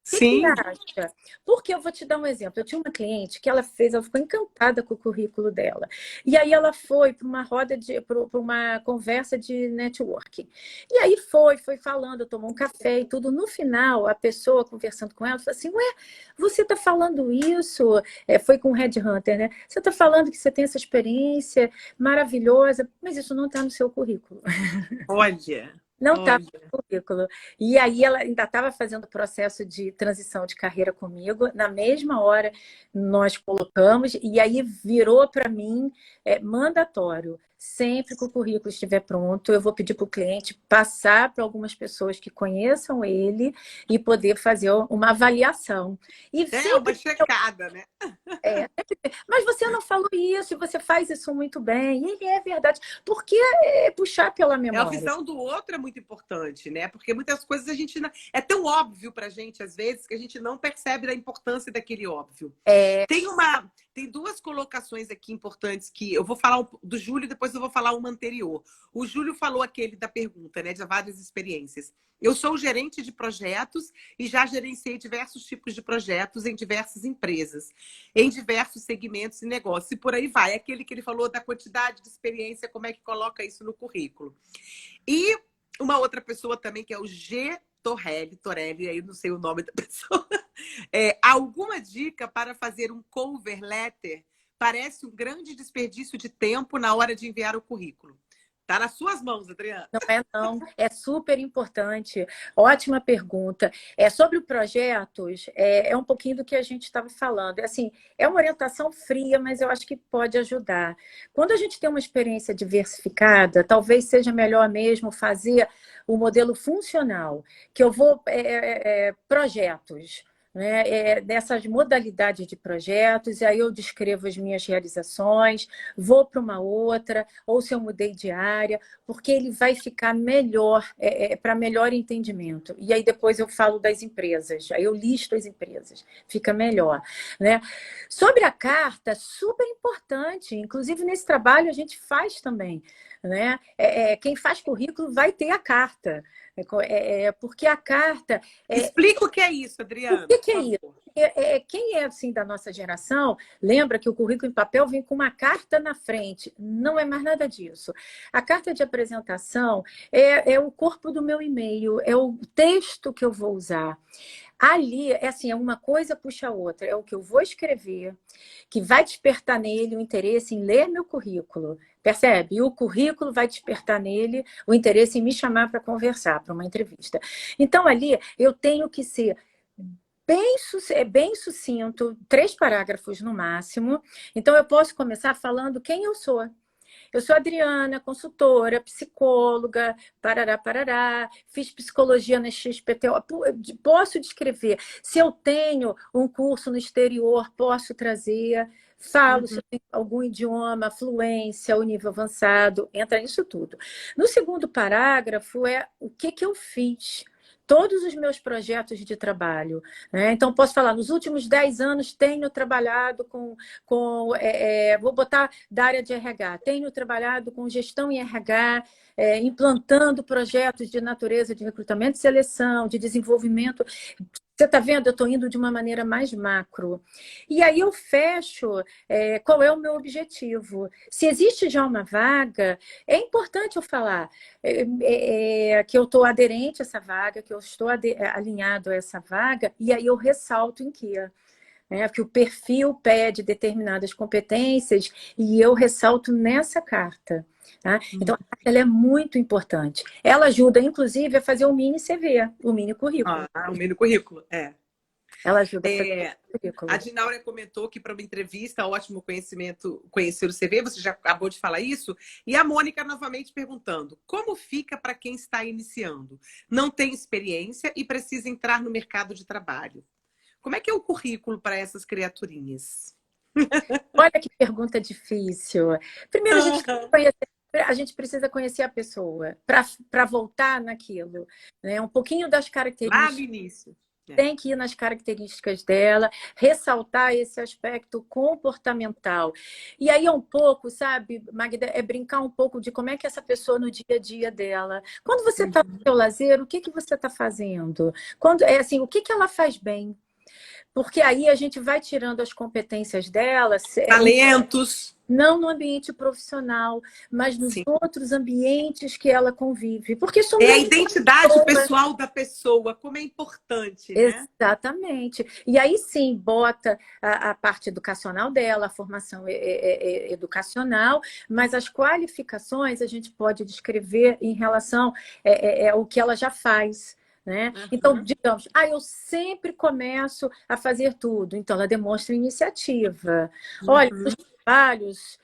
Speaker 2: O que
Speaker 1: Sim.
Speaker 2: acha? Porque eu vou te dar um exemplo. Eu tinha uma cliente que ela ficou encantada com o currículo dela. E aí ela foi para uma para uma conversa de networking. E aí foi falando, tomou um café e tudo. No final, a pessoa conversando com ela falou assim: Ué, você está falando isso? Foi com o Headhunter, né? Você está falando que você tem essa experiência maravilhosa, mas isso não está no seu currículo.
Speaker 1: Olha,
Speaker 2: Não está
Speaker 1: olha.
Speaker 2: no currículo. E aí ela ainda estava fazendo o processo de transição de carreira comigo. Na mesma hora nós colocamos, e aí virou para mim mandatório. sempre que o currículo estiver pronto, eu vou pedir para o cliente passar para algumas pessoas que conheçam ele e poder fazer uma avaliação. E
Speaker 1: É uma
Speaker 2: sempre
Speaker 1: checada, né?
Speaker 2: é, mas você não falou isso, e você faz isso muito bem. E é verdade. Por que puxar pela
Speaker 1: É, a
Speaker 2: memória?
Speaker 1: visão do outro é muito importante, né? Porque muitas coisas a gente não... é tão óbvio pra gente às vezes que a gente não percebe a importância daquele óbvio.
Speaker 2: É,
Speaker 1: Tem duas colocações aqui importantes que eu vou falar do Júlio, depois eu vou falar uma anterior. O Júlio falou aquele da pergunta, né, de várias experiências. Eu sou gerente de projetos e já gerenciei diversos tipos de projetos em diversas empresas, em diversos segmentos e negócios, e por aí vai. Aquele que ele falou da quantidade de experiência, como é que coloca isso no currículo. E uma outra pessoa também, que é o G. Torelli, aí não sei o nome da pessoa. Alguma dica para fazer um cover letter? Parece um grande desperdício de tempo na hora de enviar o currículo. Tá nas suas mãos, Adriana.
Speaker 2: não é não, é super importante. Ótima pergunta. Sobre o projetos, é um pouquinho do que a gente estava falando. É assim, é uma orientação fria, mas eu acho que pode ajudar. Quando a gente tem uma experiência diversificada, talvez seja melhor mesmo fazer o modelo funcional, que eu vou projetos. Né, dessas modalidades de projetos, e aí eu descrevo as minhas realizações, vou para uma outra, ou se eu mudei de área, porque ele vai ficar melhor, para melhor entendimento. E aí depois eu falo das empresas, aí eu listo as empresas, fica melhor. Né? Sobre a carta, super importante, inclusive nesse trabalho a gente faz também. Né? Quem faz currículo vai ter a carta, porque a carta...
Speaker 1: Explica o que é isso,
Speaker 2: O
Speaker 1: Adriana,
Speaker 2: que
Speaker 1: por
Speaker 2: que é isso?
Speaker 1: favor.
Speaker 2: Quem é assim da nossa geração lembra que o currículo em papel vem com uma carta na frente. Não é mais nada disso. A carta de apresentação é o corpo do meu e-mail, é o texto que eu vou usar. Ali, é assim, é uma coisa puxa a outra. É o que eu vou escrever, que vai despertar nele o interesse em ler meu currículo. Percebe? E o currículo vai despertar nele o interesse em me chamar para conversar, para uma entrevista. Então, ali, eu tenho que ser bem sucinto, 3 parágrafos no máximo. Então, eu posso começar falando quem eu sou. Eu sou Adriana, consultora, psicóloga, parará, parará, fiz psicologia na XPTO. Posso descrever. Se eu tenho um curso no exterior, posso trazer. Falo se eu tenho algum idioma, fluência, ou nível avançado, entra nisso tudo. No segundo parágrafo é o que eu fiz. Todos os meus projetos de trabalho. Né? Então, posso falar, nos últimos 10 anos tenho trabalhado vou botar da área de RH, tenho trabalhado com gestão em RH, implantando projetos de natureza de recrutamento e seleção, de desenvolvimento. Você está vendo? Eu estou indo de uma maneira mais macro. E aí eu fecho qual é o meu objetivo. Se existe já uma vaga, é importante eu falar que eu estou aderente a essa vaga, que eu estou alinhado a essa vaga, e aí eu ressalto em que que o perfil pede determinadas competências e eu ressalto nessa carta. Tá? Então, ela é muito importante. Ela ajuda, inclusive, a fazer o mini CV, o mini currículo.
Speaker 1: O mini currículo,
Speaker 2: Ela ajuda a fazer o
Speaker 1: A
Speaker 2: currículo.
Speaker 1: Dinaura comentou que para uma entrevista, ótimo conhecimento, conhecer o CV, você já acabou de falar isso. E a Mônica novamente perguntando: como fica para quem está iniciando? Não tem experiência e precisa entrar no mercado de trabalho. Como é que é o currículo para essas criaturinhas?
Speaker 2: Olha que pergunta difícil. Primeiro, a gente precisa conhecer a pessoa para voltar naquilo. Né? Um pouquinho das
Speaker 1: Lá no
Speaker 2: características.
Speaker 1: início.
Speaker 2: Tem que ir nas características dela, ressaltar esse aspecto comportamental. E aí é um pouco, sabe, Magda, é brincar um pouco de como é que essa pessoa no dia a dia dela. Quando você está no seu lazer, o que você está fazendo? Assim, o que ela faz bem? Porque aí a gente vai tirando as competências dela,
Speaker 1: Talentos.
Speaker 2: não no ambiente profissional, mas nos
Speaker 1: Sim.
Speaker 2: outros ambientes que ela convive. Porque somos
Speaker 1: É a identidade pessoal da pessoa, como é importante, né?
Speaker 2: Exatamente. E aí sim, bota a parte educacional dela, a formação educacional, mas as qualificações a gente pode descrever em relação ao que ela já faz. Né? Então, digamos, eu sempre começo a fazer tudo. Então, ela demonstra iniciativa. Olha, trabalhos,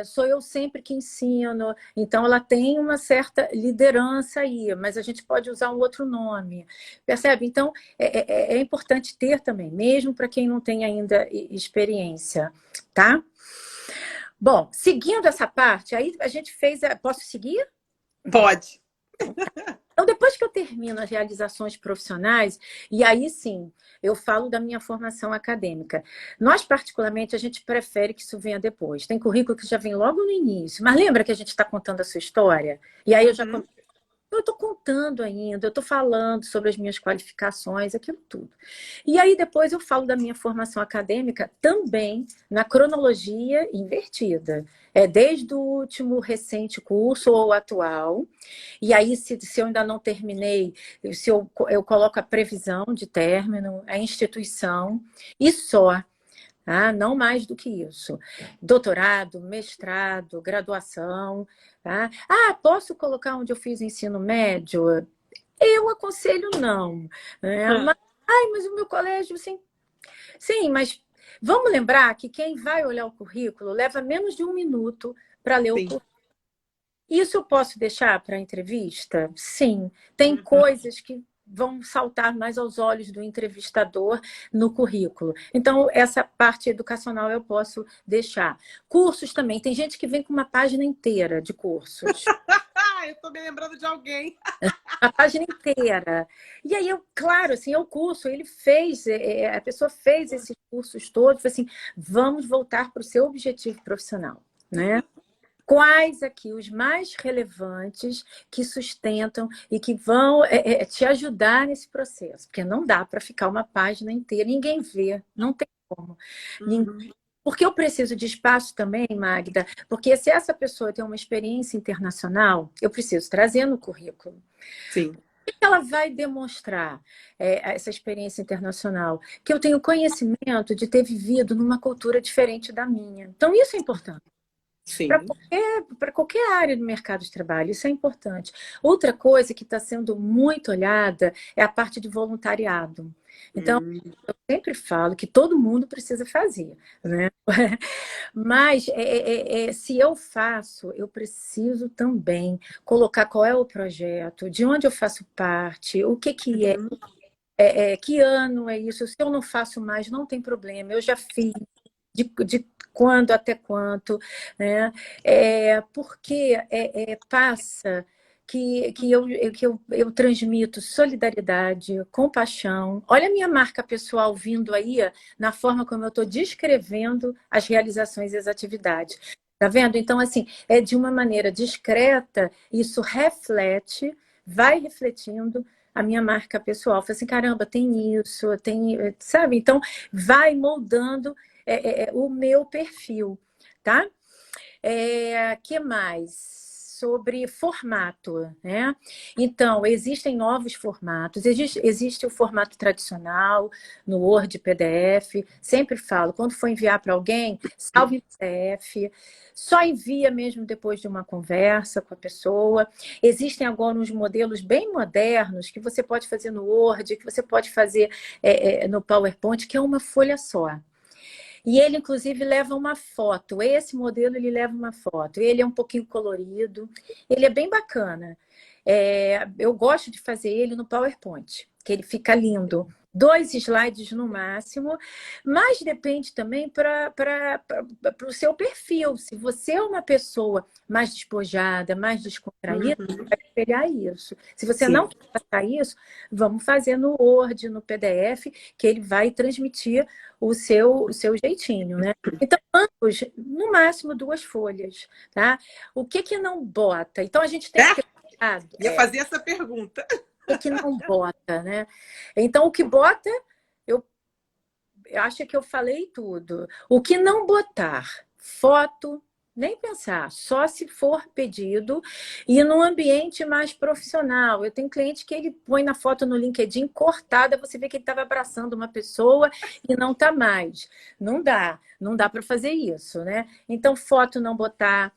Speaker 2: sou eu sempre que ensino, então ela tem uma certa liderança aí, mas a gente pode usar um outro nome, percebe? Então, é importante ter também, mesmo para quem não tem ainda experiência, tá? Bom, seguindo essa parte, aí a gente fez... Posso seguir?
Speaker 1: Pode.
Speaker 2: Então, depois que eu termino as realizações profissionais, e aí sim, eu falo da minha formação acadêmica. Nós, particularmente, a gente prefere que isso venha depois. Tem currículo que já vem logo no início. Mas lembra que a gente está contando a sua história? E aí eu estou contando ainda, eu estou falando sobre as minhas qualificações, aquilo tudo. E aí depois eu falo da minha formação acadêmica também na cronologia invertida. É desde o último recente curso ou atual. E aí, se eu ainda não terminei, se eu coloco a previsão de término, a instituição, e só. Ah, não mais do que isso. Doutorado, mestrado, graduação. Tá? Ah, posso colocar onde eu fiz ensino médio? Eu aconselho não. Mas, mas o meu colégio, sim. Sim, mas vamos lembrar que quem vai olhar o currículo leva menos de 1 minuto para ler o
Speaker 1: Sim.
Speaker 2: currículo. Isso eu posso deixar para a entrevista? Sim. Tem coisas que vão saltar mais aos olhos do entrevistador no currículo. Então, essa parte educacional eu posso deixar. Cursos também. Tem gente que vem com uma página inteira de cursos.
Speaker 1: Eu estou me lembrando de alguém.
Speaker 2: A página inteira. E aí, claro, assim, é o curso, ele fez, a pessoa fez esses cursos todos, foi assim, vamos voltar para o seu objetivo profissional, né? Quais aqui os mais relevantes que sustentam e que vão te ajudar nesse processo? Porque não dá para ficar uma página inteira, ninguém vê, não tem como. Porque eu preciso de espaço também, Magda, porque se essa pessoa tem uma experiência internacional, eu preciso trazer no currículo.
Speaker 1: Sim.
Speaker 2: O que ela vai demonstrar, essa experiência internacional? Que eu tenho conhecimento de ter vivido numa cultura diferente da minha. Então, isso é importante.
Speaker 1: Sim.
Speaker 2: Para qualquer área do mercado de trabalho, isso é importante. Outra coisa que está sendo muito olhada é a parte de voluntariado. Então, eu sempre falo que todo mundo precisa fazer, né? Mas se eu faço, eu preciso também colocar qual é o projeto, de onde eu faço parte, o que é, que ano é isso. Se eu não faço mais, não tem problema, eu já fiz. De quando até quanto, né? Porque passa que eu transmito solidariedade, compaixão. Olha a minha marca pessoal vindo aí na forma como eu estou descrevendo as realizações e as atividades. Tá vendo? Então, assim, é de uma maneira discreta, isso reflete, vai refletindo a minha marca pessoal. Fala assim, caramba, tem isso, tem, sabe? Então, vai moldando o meu perfil, tá? Que mais? Sobre formato, né? Então, existem novos formatos. Existe o formato tradicional, no Word, PDF. Sempre falo, quando for enviar para alguém, salve em PDF. Só envia mesmo depois de uma conversa com a pessoa. Existem agora uns modelos bem modernos que você pode fazer no Word, que você pode fazer no PowerPoint, que é uma folha só. E ele, inclusive, leva uma foto. Esse modelo, ele leva uma foto. Ele é um pouquinho colorido. Ele é bem bacana. Eu gosto de fazer ele no PowerPoint, que ele fica lindo. 2 slides no máximo, mas depende também para o seu perfil. Se você é uma pessoa mais despojada, mais descontraída, vai espelhar isso. Se você não quer passar isso, vamos fazer no Word, no PDF, que ele vai transmitir o seu jeitinho, né? Então, ambos, no máximo 2 folhas, tá? O que não bota? Então, a gente tem que ter cuidado.
Speaker 1: Ia fazer essa pergunta.
Speaker 2: O que não bota, né? Então, o que bota, eu acho que eu falei tudo. O que não botar? Foto, nem pensar, só se for pedido e num ambiente mais profissional. Eu tenho cliente que ele põe na foto no LinkedIn cortada, você vê que ele estava abraçando uma pessoa e não está mais. Não dá para fazer isso, né? Então, foto não botar.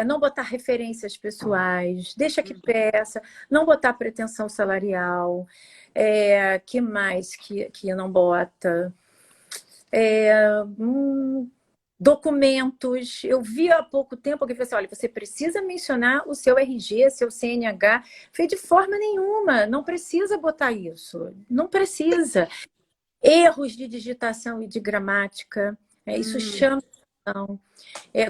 Speaker 2: Não botar referências pessoais, deixa que peça, não botar pretensão salarial, que mais que não bota? documentos. Eu vi há pouco tempo alguém falou assim, olha, você precisa mencionar o seu RG, seu CNH. Falei, de forma nenhuma, não precisa botar isso. Não precisa. Erros de digitação e de gramática, isso chama atenção.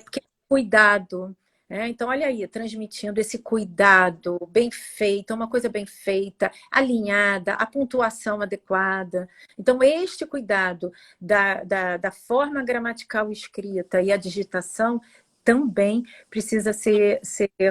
Speaker 2: Porque cuidado. Então, olha aí, transmitindo esse cuidado bem feito, uma coisa bem feita, alinhada, a pontuação adequada. Então, este cuidado da forma gramatical escrita e a digitação também precisa ser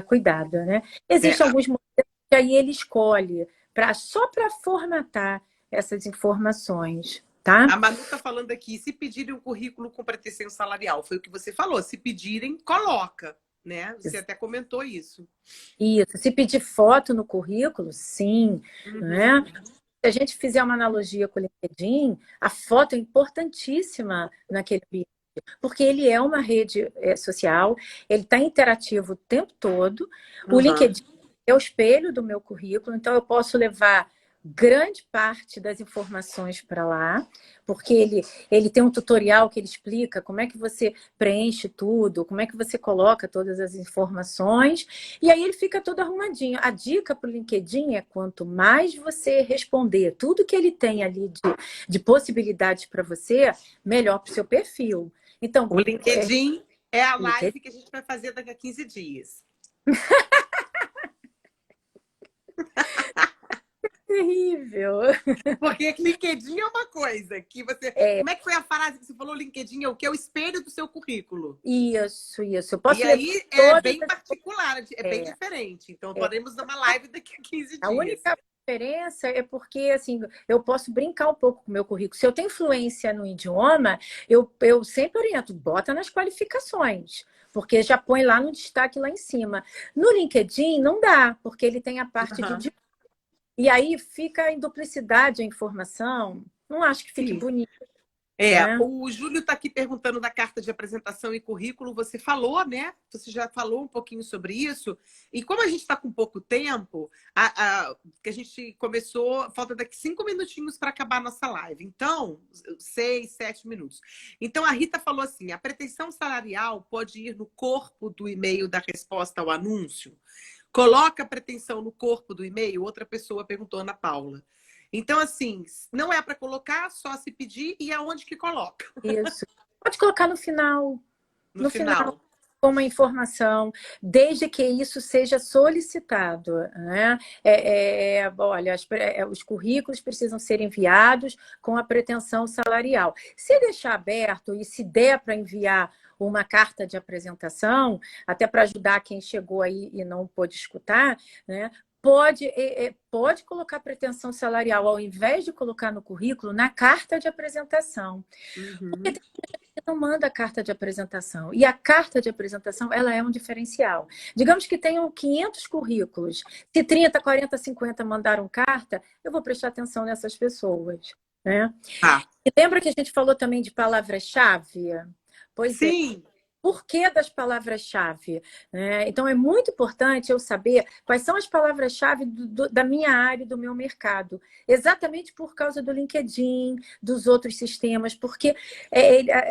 Speaker 2: cuidado, né? Existem alguns momentos que aí ele escolhe só para formatar essas informações. Tá?
Speaker 1: A Manu está falando aqui, se pedirem um currículo com pretensão salarial, foi o que você falou, se pedirem, coloca, né? Você até comentou isso.
Speaker 2: Isso, se pedir foto no currículo, sim, né? Se a gente fizer uma analogia com o LinkedIn, a foto é importantíssima naquele ambiente, porque ele é uma rede social, ele está interativo o tempo todo, o LinkedIn é o espelho do meu currículo, então eu posso levar grande parte das informações para lá, porque ele tem um tutorial que ele explica como é que você preenche tudo, como é que você coloca todas as informações, e aí ele fica todo arrumadinho. A dica para o LinkedIn é quanto mais você responder tudo que ele tem ali de possibilidades para você, melhor para o seu perfil. Então,
Speaker 1: o LinkedIn é a live que a gente vai fazer daqui a 15 dias.
Speaker 2: Terrível.
Speaker 1: Porque LinkedIn é uma coisa que você... Como é que foi a frase que você falou? LinkedIn é o que? É o espelho do seu currículo.
Speaker 2: Isso. Eu posso
Speaker 1: e aí é bem particular, é bem diferente. Então, podemos dar uma live daqui a 15 dias.
Speaker 2: A única diferença é porque, assim, eu posso brincar um pouco com o meu currículo. Se eu tenho influência no idioma, eu sempre oriento, bota nas qualificações, porque já põe lá no destaque lá em cima. No LinkedIn não dá, porque ele tem a parte de idioma. E aí fica em duplicidade a informação. Não acho que fique bonito.
Speaker 1: O Júlio está aqui perguntando da carta de apresentação e currículo. Você falou, né? Você já falou um pouquinho sobre isso. E como a gente está com pouco tempo, que a gente começou, falta daqui 5 minutinhos para acabar a nossa live. Então, 6, 7 minutos. Então, a Rita falou assim, a pretensão salarial pode ir no corpo do e-mail da resposta ao anúncio? Coloca a pretensão no corpo do e-mail? Outra pessoa perguntou, Ana Paula. Então, assim, não é para colocar, só se pedir e aonde que coloca?
Speaker 2: Isso. Pode colocar no final.
Speaker 1: No final.
Speaker 2: Com uma informação, desde que isso seja solicitado, né? Olha, os currículos precisam ser enviados com a pretensão salarial. Se deixar aberto e se der para enviar uma carta de apresentação, até para ajudar quem chegou aí e não pôde escutar, né? Pode colocar pretensão salarial, ao invés de colocar no currículo, na carta de apresentação. Porque tem gente que não manda a carta de apresentação. E a carta de apresentação, ela é um diferencial. Digamos que tenham 500 currículos. Se 30, 40, 50 mandaram carta, eu vou prestar atenção nessas pessoas. Né? E lembra que a gente falou também de palavra-chave? Pois
Speaker 1: Sim.
Speaker 2: Por que das palavras-chave? Então, é muito importante eu saber quais são as palavras-chave da minha área, do meu mercado. Exatamente por causa do LinkedIn, dos outros sistemas, porque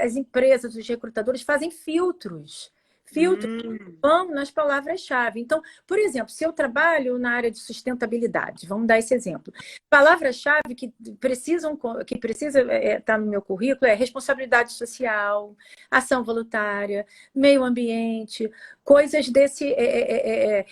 Speaker 2: as empresas, os recrutadores fazem filtros. Vão nas palavras-chave. Então, por exemplo, se eu trabalho na área de sustentabilidade, vamos dar esse exemplo. Palavras-chave que precisa estar no meu currículo é responsabilidade social, ação voluntária, meio ambiente, coisas desse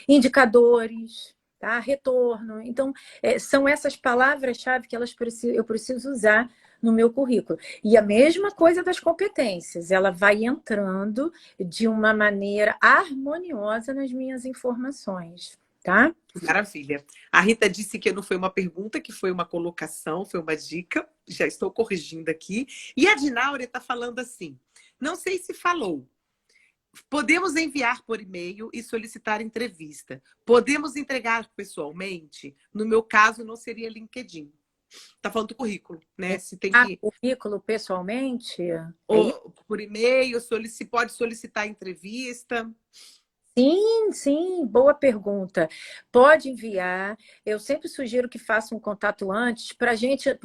Speaker 2: indicadores. Tá? Retorno. Então, são essas palavras-chave que eu preciso usar no meu currículo. E a mesma coisa das competências, ela vai entrando de uma maneira harmoniosa nas minhas informações, tá?
Speaker 1: Maravilha. A Rita disse que não foi uma pergunta, que foi uma colocação, foi uma dica. Já estou corrigindo aqui. E a Dinaure está falando assim, não sei se falou. Podemos enviar por e-mail e solicitar entrevista. Podemos entregar pessoalmente? No meu caso, não seria LinkedIn. Tá falando do currículo, né? Se tem que...
Speaker 2: currículo pessoalmente?
Speaker 1: Ou por e-mail, se pode solicitar entrevista.
Speaker 2: Sim, boa pergunta. Pode enviar. Eu sempre sugiro que faça um contato antes para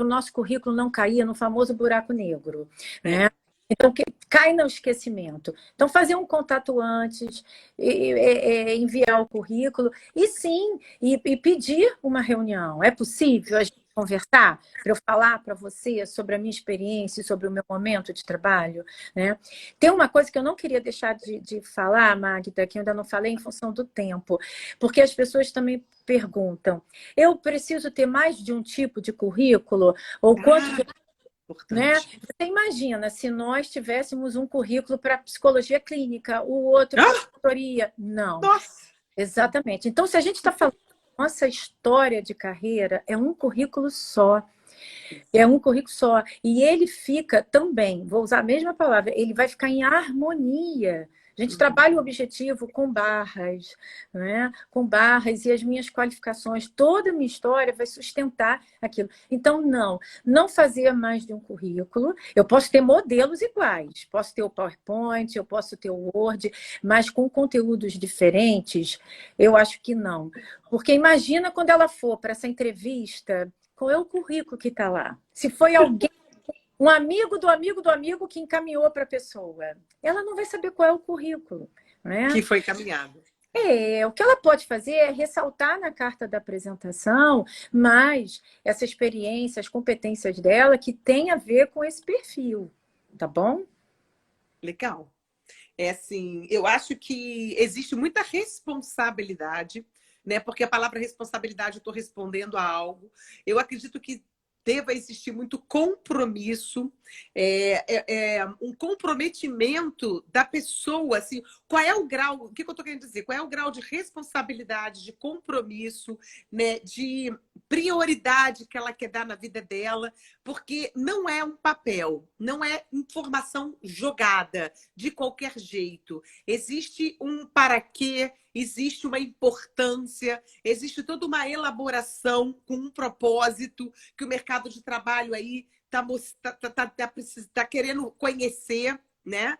Speaker 2: o nosso currículo não cair no famoso buraco negro, né? Então, cai no esquecimento. Então, fazer um contato antes, enviar o currículo, e sim, e pedir uma reunião. É possível a gente conversar para eu falar para você sobre a minha experiência, sobre o meu momento de trabalho, né? Tem uma coisa que eu não queria deixar de falar, Magda, que eu ainda não falei em função do tempo, porque as pessoas também perguntam, eu preciso ter mais de um tipo de currículo? Ou quanto
Speaker 1: Ah,
Speaker 2: né?
Speaker 1: importante.
Speaker 2: Você imagina se nós tivéssemos um currículo para psicologia clínica, o outro para
Speaker 1: Ah,
Speaker 2: consultoria? Não,
Speaker 1: nossa!
Speaker 2: exatamente. Então, se a gente está falando da nossa história de carreira, é um currículo só. É um currículo só. E ele fica também, vou usar a mesma palavra, ele vai ficar em harmonia. A gente
Speaker 1: Uhum.
Speaker 2: trabalha o objetivo com barras, né? Com barras e as minhas qualificações, toda a minha história vai sustentar aquilo. Então, não fazer mais de um currículo. Eu posso ter modelos iguais, posso ter o PowerPoint, eu posso ter o Word, mas com conteúdos diferentes, eu acho que não. Porque imagina quando ela for para essa entrevista, qual é o currículo que está lá? Se foi alguém, um amigo do amigo do amigo que encaminhou para a pessoa, ela não vai saber qual é o currículo, né?
Speaker 1: Que foi caminhado.
Speaker 2: O que ela pode fazer é ressaltar na carta da apresentação mais essa experiência, as competências dela que tem a ver com esse perfil, tá bom?
Speaker 1: Legal. É assim, eu acho que existe muita responsabilidade, né? Porque a palavra responsabilidade eu estou respondendo a algo. Eu acredito que deva existir muito compromisso, um comprometimento da pessoa, assim, qual é o grau, o que eu estou querendo dizer? Qual é o grau de responsabilidade, de compromisso, né, de prioridade que ela quer dar na vida dela, porque não é um papel, não é informação jogada de qualquer jeito. Existe um para quê, existe uma importância, existe toda uma elaboração com um propósito que o mercado de trabalho aí tá querendo conhecer, né?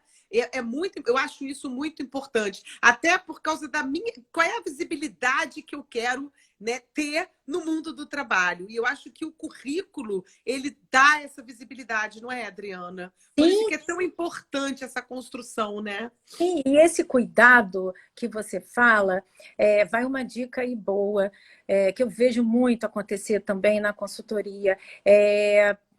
Speaker 1: Muito, eu acho isso muito importante, até por causa da minha, qual é a visibilidade que eu quero, né, ter no mundo do trabalho. E eu acho que o currículo ele dá essa visibilidade, não é, Adriana? Por isso
Speaker 2: Sim,
Speaker 1: que é tão importante essa construção, né?
Speaker 2: sim, e esse cuidado que você fala, vai uma dica aí boa, que eu vejo muito acontecer também na consultoria.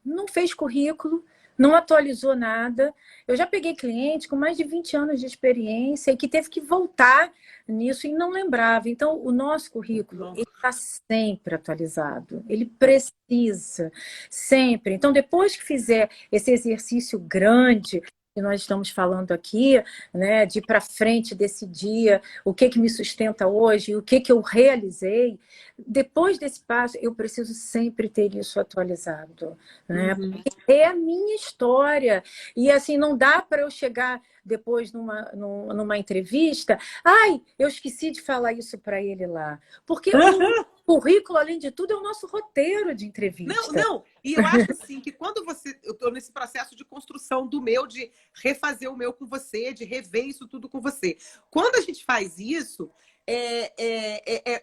Speaker 2: Não fez currículo, não atualizou nada. Eu já peguei cliente com mais de 20 anos de experiência e que teve que voltar nisso e não lembrava. Então, o nosso currículo,
Speaker 1: Não.
Speaker 2: ele está sempre atualizado. Ele precisa, sempre. Então, depois que fizer esse exercício grande que nós estamos falando aqui, né, de ir para frente desse dia, o que me sustenta hoje, o que eu realizei, depois desse passo, eu preciso sempre ter isso atualizado, né?
Speaker 1: Uhum.
Speaker 2: É a minha história. E assim, não dá para eu chegar depois numa entrevista, ai, eu esqueci de falar isso para ele lá. Porque o currículo, além de tudo, é o nosso roteiro de
Speaker 1: Não,
Speaker 2: entrevista.
Speaker 1: não. E eu acho assim que quando você. Eu estou nesse processo de construção do meu, de refazer o meu com você, de rever isso tudo com você. Quando a gente faz isso,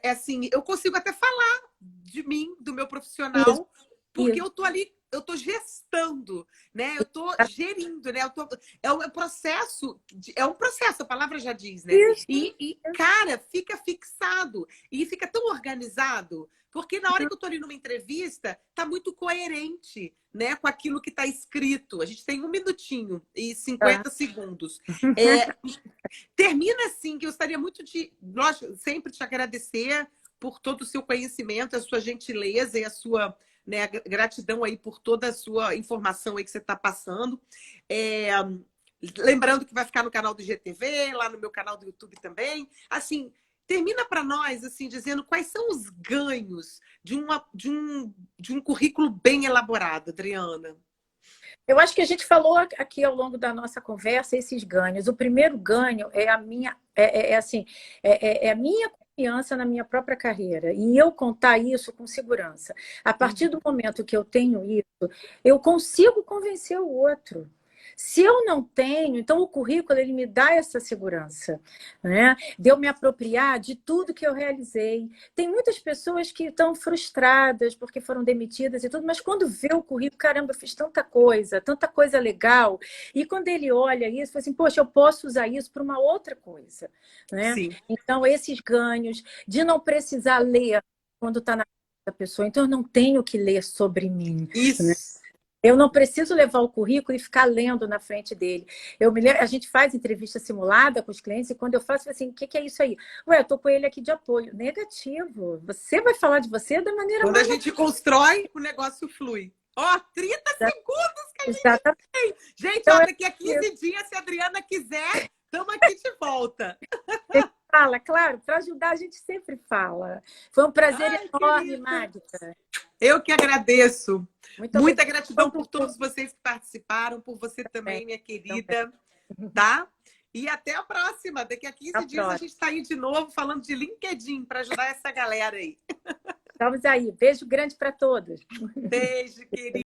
Speaker 1: assim, eu consigo até falar de mim, do meu
Speaker 2: Isso,
Speaker 1: profissional, porque
Speaker 2: isso.
Speaker 1: eu estou ali. Eu estou gestando, né? Eu estou gerindo, né? É um processo, a palavra já diz, né?
Speaker 2: Isso.
Speaker 1: Cara, fica fixado e fica tão organizado. Porque na hora que eu estou ali numa entrevista, tá muito coerente, né, com aquilo que está escrito. A gente tem 1 minutinho e
Speaker 2: Tá.
Speaker 1: 50 segundos. É, termina assim, que eu gostaria muito de, lógico, sempre te agradecer por todo o seu conhecimento, a sua gentileza e a sua, né, gratidão aí por toda a sua informação aí que você está passando. É, lembrando que vai ficar no canal do GTV, lá no meu canal do YouTube também. Assim, termina para nós assim dizendo quais são os ganhos de um currículo bem elaborado, Adriana.
Speaker 2: Eu acho que a gente falou aqui ao longo da nossa conversa esses ganhos. O primeiro ganho é a minha, assim, é a minha confiança na minha própria carreira e eu contar isso com segurança. A partir do momento que eu tenho isso, eu consigo convencer o outro. Se eu não tenho, então o currículo ele me dá essa segurança, né? De eu me apropriar de tudo que eu realizei. Tem muitas pessoas que estão frustradas porque foram demitidas e tudo, mas quando vê o currículo, caramba, eu fiz tanta coisa legal. E quando ele olha isso, fala assim, poxa, eu posso usar isso para uma outra coisa, né?
Speaker 1: Sim.
Speaker 2: Então, esses ganhos de não precisar ler quando está na da pessoa, então eu não tenho que ler sobre mim, né?
Speaker 1: Isso.
Speaker 2: Eu não preciso levar o currículo e ficar lendo na frente dele. A gente faz entrevista simulada com os clientes e quando eu faço, assim, o que é isso aí? Ué, eu estou com ele aqui de apoio. Negativo. Você vai falar de você da maneira
Speaker 1: Quando a
Speaker 2: mais...
Speaker 1: gente constrói, o negócio flui. Ó, 30 segundos que a gente
Speaker 2: Exatamente.
Speaker 1: tem. Gente,
Speaker 2: Então,
Speaker 1: ó, daqui a 15 dias, se a Adriana quiser, estamos aqui de volta.
Speaker 2: fala, claro, para ajudar a gente sempre fala. Foi um prazer
Speaker 1: Ai,
Speaker 2: enorme,
Speaker 1: querida.
Speaker 2: Magda.
Speaker 1: Eu que agradeço.
Speaker 2: Muito
Speaker 1: Muita
Speaker 2: obrigada.
Speaker 1: gratidão por todos vocês que participaram, por você também, minha querida, tá? E até a próxima. Daqui a 15 dias a gente está aí de novo falando de LinkedIn para ajudar essa galera aí.
Speaker 2: Estamos aí. Beijo grande para todos.
Speaker 1: Beijo, querida.